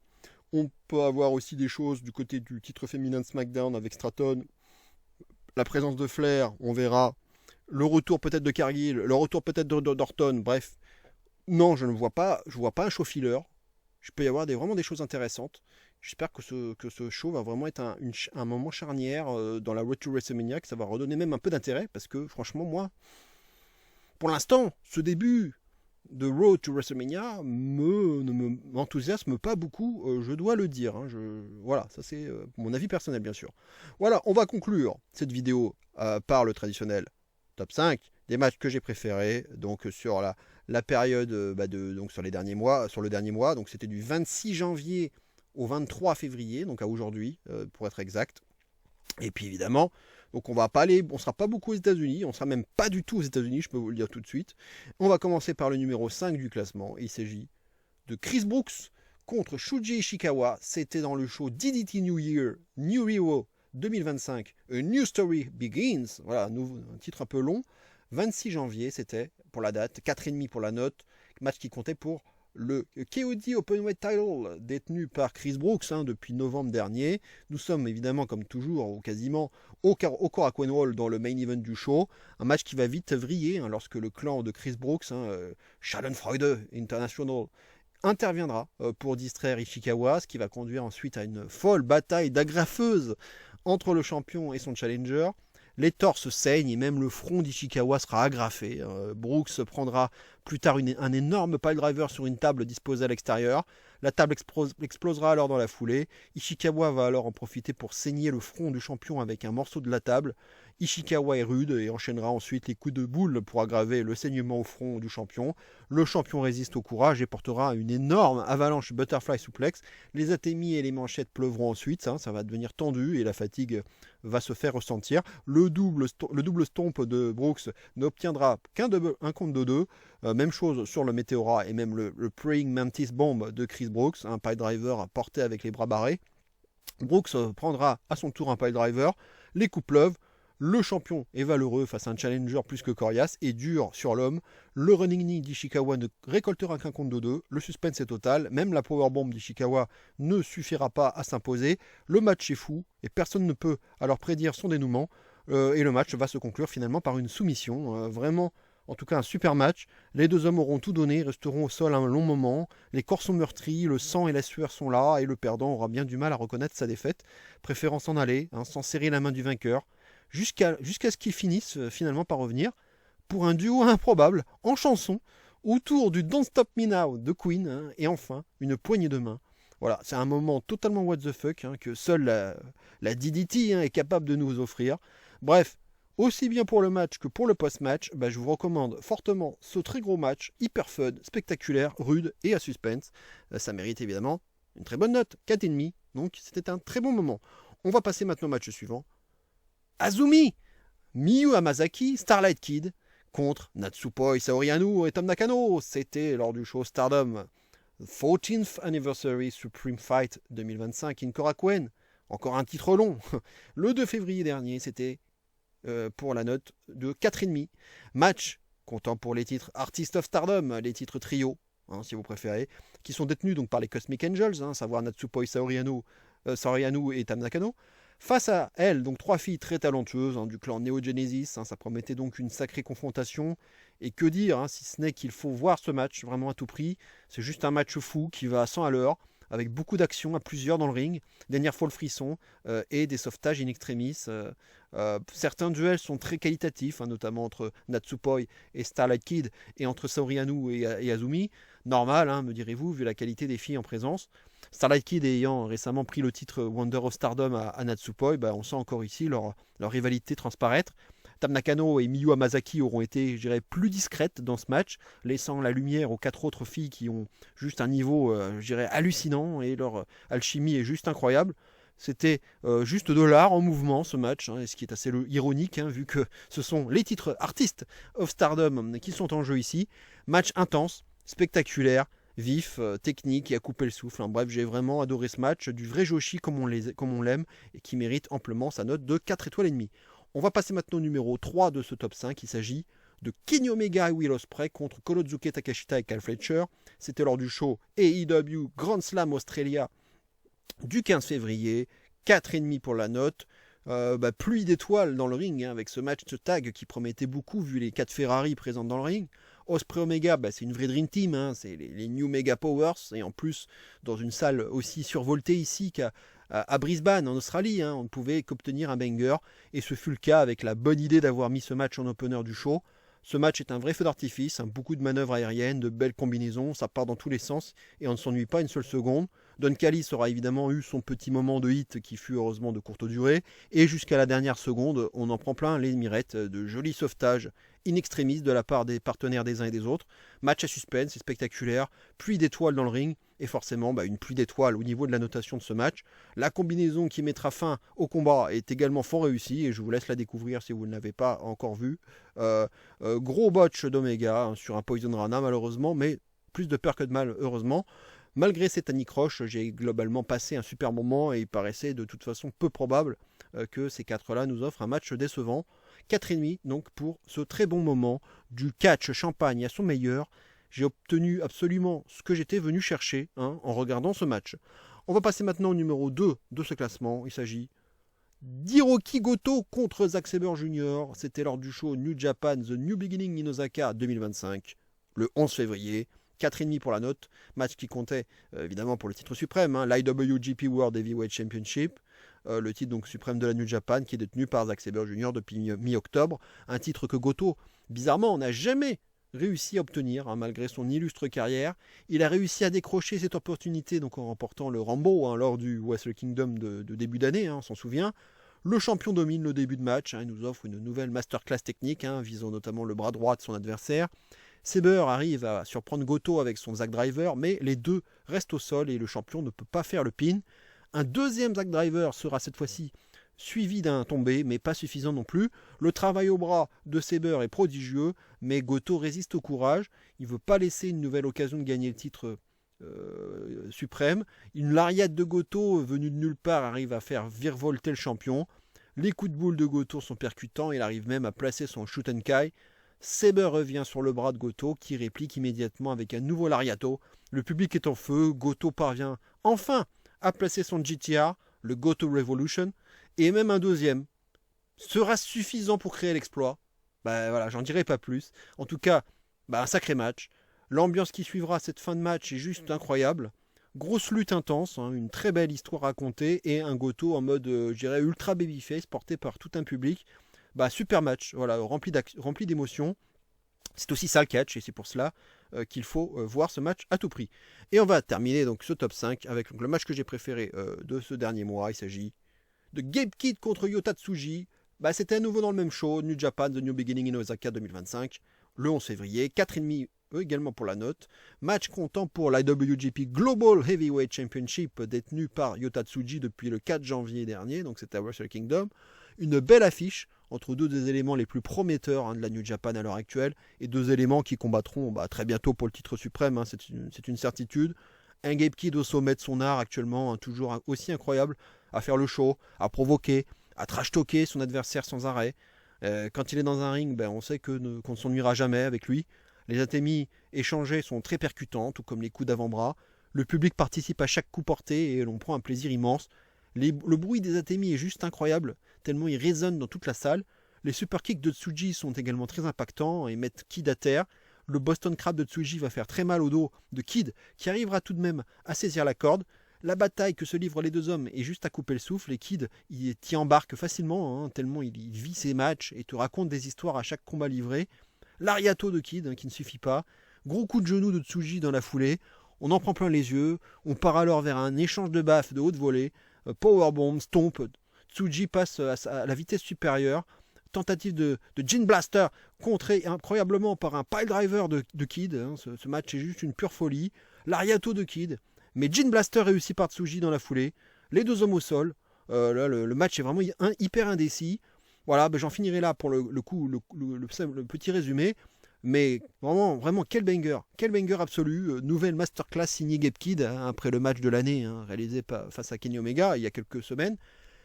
On peut avoir aussi des choses du côté du titre féminin de SmackDown avec Stratton, la présence de Flair, on verra. Le retour peut-être de Cargill, le retour peut-être d'Orton, bref. Non, je vois pas un show filler. Il peut y avoir vraiment des choses intéressantes. J'espère que ce show va vraiment être un moment charnière dans la Road to WrestleMania, que ça va redonner même un peu d'intérêt, parce que franchement, moi, pour l'instant, ce début de Road to WrestleMania ne m'enthousiasme pas beaucoup, je dois le dire. Hein. Voilà, ça c'est mon avis personnel, bien sûr. Voilà, on va conclure cette vidéo par le traditionnel top 5 des matchs que j'ai préférés, donc sur la période donc sur le dernier mois, donc c'était du 26 janvier au 23 février, donc à aujourd'hui pour être exact. Et puis évidemment, donc on sera pas beaucoup aux États-Unis, on sera même pas du tout aux États-Unis, je peux vous le dire tout de suite. On va commencer par le numéro 5 du classement, et il s'agit de Chris Brooks contre Shuji Ishikawa. C'était dans le show DDT New Year, New Hero 2025, A New Story Begins. Voilà, un titre un peu long. 26 janvier, c'était pour la date, 4,5 pour la note, match qui comptait pour le KOD Openweight Title détenu par Chris Brooks depuis novembre dernier. Nous sommes évidemment, comme toujours, ou quasiment au Korakuen Hall dans le main event du show. Un match qui va vite vriller lorsque le clan de Chris Brooks, Schadenfreude International, interviendra pour distraire Ishikawa, ce qui va conduire ensuite à une folle bataille d'agrafeuses entre le champion et son challenger. Les torses saignent et même le front d'Ishikawa sera agrafé. Brooks prendra plus tard un énorme piledriver sur une table disposée à l'extérieur. La table explosera alors dans la foulée. Ishikawa va alors en profiter pour saigner le front du champion avec un morceau de la table. Ishikawa est rude et enchaînera ensuite les coups de boule pour aggraver le saignement au front du champion. Le champion résiste au courage et portera une énorme avalanche butterfly suplex. Les atémis et les manchettes pleuvront ensuite, ça va devenir tendu et la fatigue va se faire ressentir. Le double stomp de Brooks n'obtiendra qu'un compte de 2. Même chose sur le Meteora et même le Praying Mantis Bomb de Chris Brooks, un pile driver porté avec les bras barrés. Brooks prendra à son tour un pile driver, les coups pleuvent, le champion est valeureux face à un challenger plus que coriace et dur sur l'homme. Le running knee d'Ishikawa ne récoltera qu'un compte de 2. Le suspense est total. Même la powerbomb d'Ishikawa ne suffira pas à s'imposer. Le match est fou et personne ne peut alors prédire son dénouement. Et le match va se conclure finalement par une soumission. Vraiment, en tout cas, un super match. Les deux hommes auront tout donné, resteront au sol un long moment. Les corps sont meurtris, le sang et la sueur sont là et le perdant aura bien du mal à reconnaître sa défaite, préférant s'en aller, sans serrer la main du vainqueur. Jusqu'à ce qu'ils finissent finalement par revenir pour un duo improbable en chanson autour du Don't Stop Me Now de Queen et enfin une poignée de main. Voilà, c'est un moment totalement what the fuck que seule la DDT est capable de nous offrir. Bref, aussi bien pour le match que pour le post-match, je vous recommande fortement ce très gros match, hyper fun, spectaculaire, rude et à suspense. Ça mérite évidemment une très bonne note, 4,5, donc c'était un très bon moment. On va passer maintenant au match suivant. Azumi, Miyu Hamasaki, Starlight Kid contre Natsupoi Saoriano et Tam Nakano. C'était lors du show Stardom 14th Anniversary Supreme Fight 2025 in Korakuen. Encore un titre long. Le 2 février dernier, c'était pour la note de 4,5. Match comptant pour les titres Artist of Stardom, les titres trio, si vous préférez, qui sont détenus donc par les Cosmic Angels, à savoir Natsupoi Saoriano et Tam Nakano. Face à elle, donc 3 filles très talentueuses du clan Neo Genesis, ça promettait donc une sacrée confrontation. Et que dire, si ce n'est qu'il faut voir ce match vraiment à tout prix. C'est juste un match fou qui va à 100 à l'heure, avec beaucoup d'action à plusieurs dans le ring, des near-fall frissons et des sauvetages in extremis. Certains duels sont très qualitatifs, notamment entre Natsupoi et Starlight Kid, et entre Saoriano et Azumi. Normal, me direz-vous, vu la qualité des filles en présence. Starlight Kid ayant récemment pris le titre Wonder of Stardom à Natsupoi, on sent encore ici leur rivalité transparaître. Tam Nakano et Miyu Hamasaki auront été, je dirais, plus discrètes dans ce match, laissant la lumière aux 4 autres filles qui ont juste un niveau, je dirais, hallucinant, et leur alchimie est juste incroyable. C'était juste de l'art en mouvement ce match, ce qui est assez ironique, vu que ce sont les titres Artist of Stardom qui sont en jeu ici. Match intense, spectaculaire, vif, technique et à couper le souffle. Bref, j'ai vraiment adoré ce match, du vrai Joshi comme on l'aime, et qui mérite amplement sa note de 4 étoiles et demie. On va passer maintenant au numéro 3 de ce top 5. Il s'agit de Kenny Omega et Will Ospreay contre Kolosuke Takeshita et Kyle Fletcher. C'était lors du show AEW Grand Slam Australia du 15 février. 4,5 pour la note. Pluie d'étoiles dans le ring avec ce match de tag qui promettait beaucoup vu les 4 Ferrari présentes dans le ring. Ospreay Omega, c'est une vraie Dream Team, c'est les New Mega Powers, et en plus dans une salle aussi survoltée ici qu'à Brisbane en Australie, on ne pouvait qu'obtenir un banger, et ce fut le cas avec la bonne idée d'avoir mis ce match en opener du show. Ce match est un vrai feu d'artifice, beaucoup de manœuvres aériennes, de belles combinaisons, ça part dans tous les sens et on ne s'ennuie pas une seule seconde. Don Callis aura évidemment eu son petit moment de hit qui fut heureusement de courte durée, et jusqu'à la dernière seconde, on en prend plein les mirettes de jolis sauvetages in extremis de la part des partenaires des uns et des autres. Match à suspense, c'est spectaculaire, pluie d'étoiles dans le ring, et forcément une pluie d'étoiles au niveau de la notation de ce match. La combinaison qui mettra fin au combat est également fort réussie, et je vous laisse la découvrir si vous ne l'avez pas encore vue. Gros botch d'Omega sur un Poison Rana malheureusement, mais plus de peur que de mal heureusement. Malgré cette anicroche, j'ai globalement passé un super moment et il paraissait de toute façon peu probable que ces 4-là nous offrent un match décevant. 4,5 donc pour ce très bon moment du catch champagne à son meilleur. J'ai obtenu absolument ce que j'étais venu chercher en regardant ce match. On va passer maintenant au numéro 2 de ce classement. Il s'agit d'Hiroki Goto contre Zack Sabre Jr. C'était lors du show New Japan The New Beginning in Osaka 2025, le 11 février. 4,5 pour la note. Match qui comptait évidemment pour le titre suprême, l'IWGP World Heavyweight Championship. Le titre donc suprême de la New Japan qui est détenu par Zack Sabre Jr. depuis mi-octobre. Un titre que Goto, bizarrement, n'a jamais réussi à obtenir malgré son illustre carrière. Il a réussi à décrocher cette opportunité donc en remportant le Rambo lors du Wrestle Kingdom de début d'année, on s'en souvient. Le champion domine le début de match, il nous offre une nouvelle masterclass technique, visant notamment le bras droit de son adversaire. Sabre arrive à surprendre Goto avec son Zack Driver, mais les deux restent au sol et le champion ne peut pas faire le pin. Un deuxième Zack Driver sera cette fois-ci suivi d'un tombé, mais pas suffisant non plus. Le travail au bras de Sabre est prodigieux, mais Goto résiste au courage. Il ne veut pas laisser une nouvelle occasion de gagner le titre suprême. Une lariat de Goto venue de nulle part arrive à faire virevolter le champion. Les coups de boule de Goto sont percutants, il arrive même à placer son Shutenkai. Sabre revient sur le bras de Goto qui réplique immédiatement avec un nouveau lariato. Le public est en feu, Goto parvient enfin à placer son GTR, le Goto Revolution, et même un deuxième. Sera suffisant pour créer l'exploit. Voilà, j'en dirai pas plus. En tout cas, un sacré match. L'ambiance qui suivra cette fin de match est juste incroyable. Grosse lutte intense, une très belle histoire racontée et un Goto en mode, je dirais, ultra babyface porté par tout un public. Super match, voilà, rempli d'émotions. C'est aussi ça le catch et c'est pour cela qu'il faut voir ce match à tout prix. Et on va terminer donc ce top 5 avec le match que j'ai préféré de ce dernier mois. Il s'agit de Gabe Kidd contre Yota Tsuji. C'était à nouveau dans le même show, New Japan, The New Beginning in Osaka 2025, le 11 février, 4,5 également pour la note. Match comptant pour l'IWGP Global Heavyweight Championship détenu par Yota Tsuji depuis le 4 janvier dernier, donc c'était à Wrestle Kingdom. Une belle affiche entre deux des éléments les plus prometteurs de la New Japan à l'heure actuelle et deux éléments qui combattront très bientôt pour le titre suprême, c'est une certitude. Un Gabe Kidd au sommet de son art actuellement, toujours aussi incroyable à faire le show, à provoquer, à trash-talker son adversaire sans arrêt. Quand il est dans un ring, on sait qu'on ne s'ennuiera jamais avec lui. Les atémis échangés sont très percutants, tout comme les coups d'avant-bras. Le public participe à chaque coup porté et l'on prend un plaisir immense. Le bruit des atémis est juste incroyable, tellement il résonne dans toute la salle. Les super kicks de Tsuji sont également très impactants et mettent Kidd à terre. Le Boston Crab de Tsuji va faire très mal au dos de Kidd, qui arrivera tout de même à saisir la corde. La bataille que se livrent les deux hommes est juste à couper le souffle et Kidd t'y embarque facilement, tellement il vit ses matchs et te raconte des histoires à chaque combat livré. L'ariato de Kidd qui ne suffit pas. Gros coup de genou de Tsuji dans la foulée. On en prend plein les yeux. On part alors vers un échange de baffes de haute volée. Powerbomb, stomp. Tsuji passe à la vitesse supérieure. Tentative de Gin Blaster contrée incroyablement par un pile driver de Kidd. Ce match est juste une pure folie. L'ariato de Kidd. Mais Gin Blaster réussi par Tsuji dans la foulée. Les deux hommes au sol. Là, le match est vraiment hyper indécis. Voilà, j'en finirai là pour le petit résumé. Mais vraiment, quel banger absolu. Nouvelle masterclass signée Gabe Kidd après le match de l'année réalisé face à Kenny Omega il y a quelques semaines.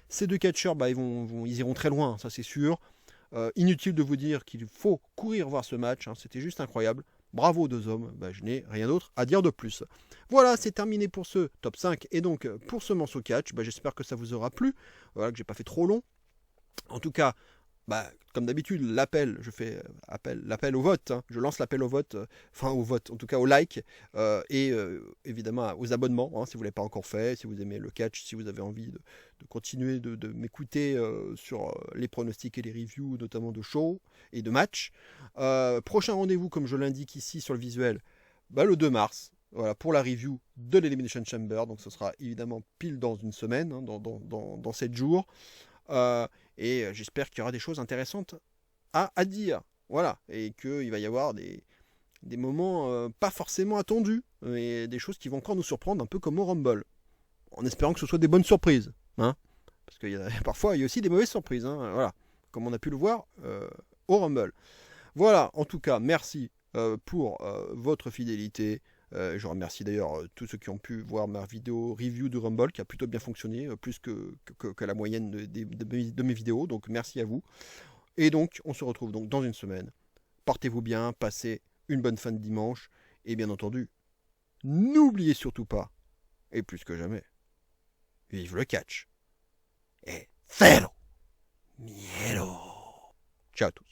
Ces deux catcheurs, ils iront très loin, ça c'est sûr. Inutile de vous dire qu'il faut courir voir ce match, c'était juste incroyable. Bravo aux deux hommes, je n'ai rien d'autre à dire de plus. Voilà, c'est terminé pour ce top 5 et donc pour ce morceau catch. J'espère que ça vous aura plu, voilà, que j'ai pas fait trop long. En tout cas, comme d'habitude, je fais l'appel au vote. Je lance l'appel au vote, au vote, en tout cas au like, et évidemment aux abonnements, si vous ne l'avez pas encore fait, si vous aimez le catch, si vous avez envie de continuer de m'écouter sur les pronostics et les reviews, notamment de shows et de matchs. Prochain rendez-vous, comme je l'indique ici sur le visuel, le 2 mars. Voilà, pour la review de l'Elimination Chamber. Donc ce sera évidemment pile dans une semaine, dans 7 jours. Et j'espère qu'il y aura des choses intéressantes à dire. Voilà, et qu'il va y avoir des moments pas forcément attendus, et des choses qui vont encore nous surprendre, un peu comme au Rumble. En espérant que ce soit des bonnes surprises. Parce que parfois, il y a aussi des mauvaises surprises. Voilà, comme on a pu le voir au Rumble. Voilà, en tout cas, merci pour votre fidélité. Je remercie d'ailleurs tous ceux qui ont pu voir ma vidéo review de Rumble qui a plutôt bien fonctionné, plus que la moyenne de mes vidéos, donc merci à vous. Et donc on se retrouve donc dans une semaine. Portez-vous bien, passez une bonne fin de dimanche, et bien entendu, n'oubliez surtout pas, et plus que jamais, vive le catch. Et cero miedo. Ciao à tous.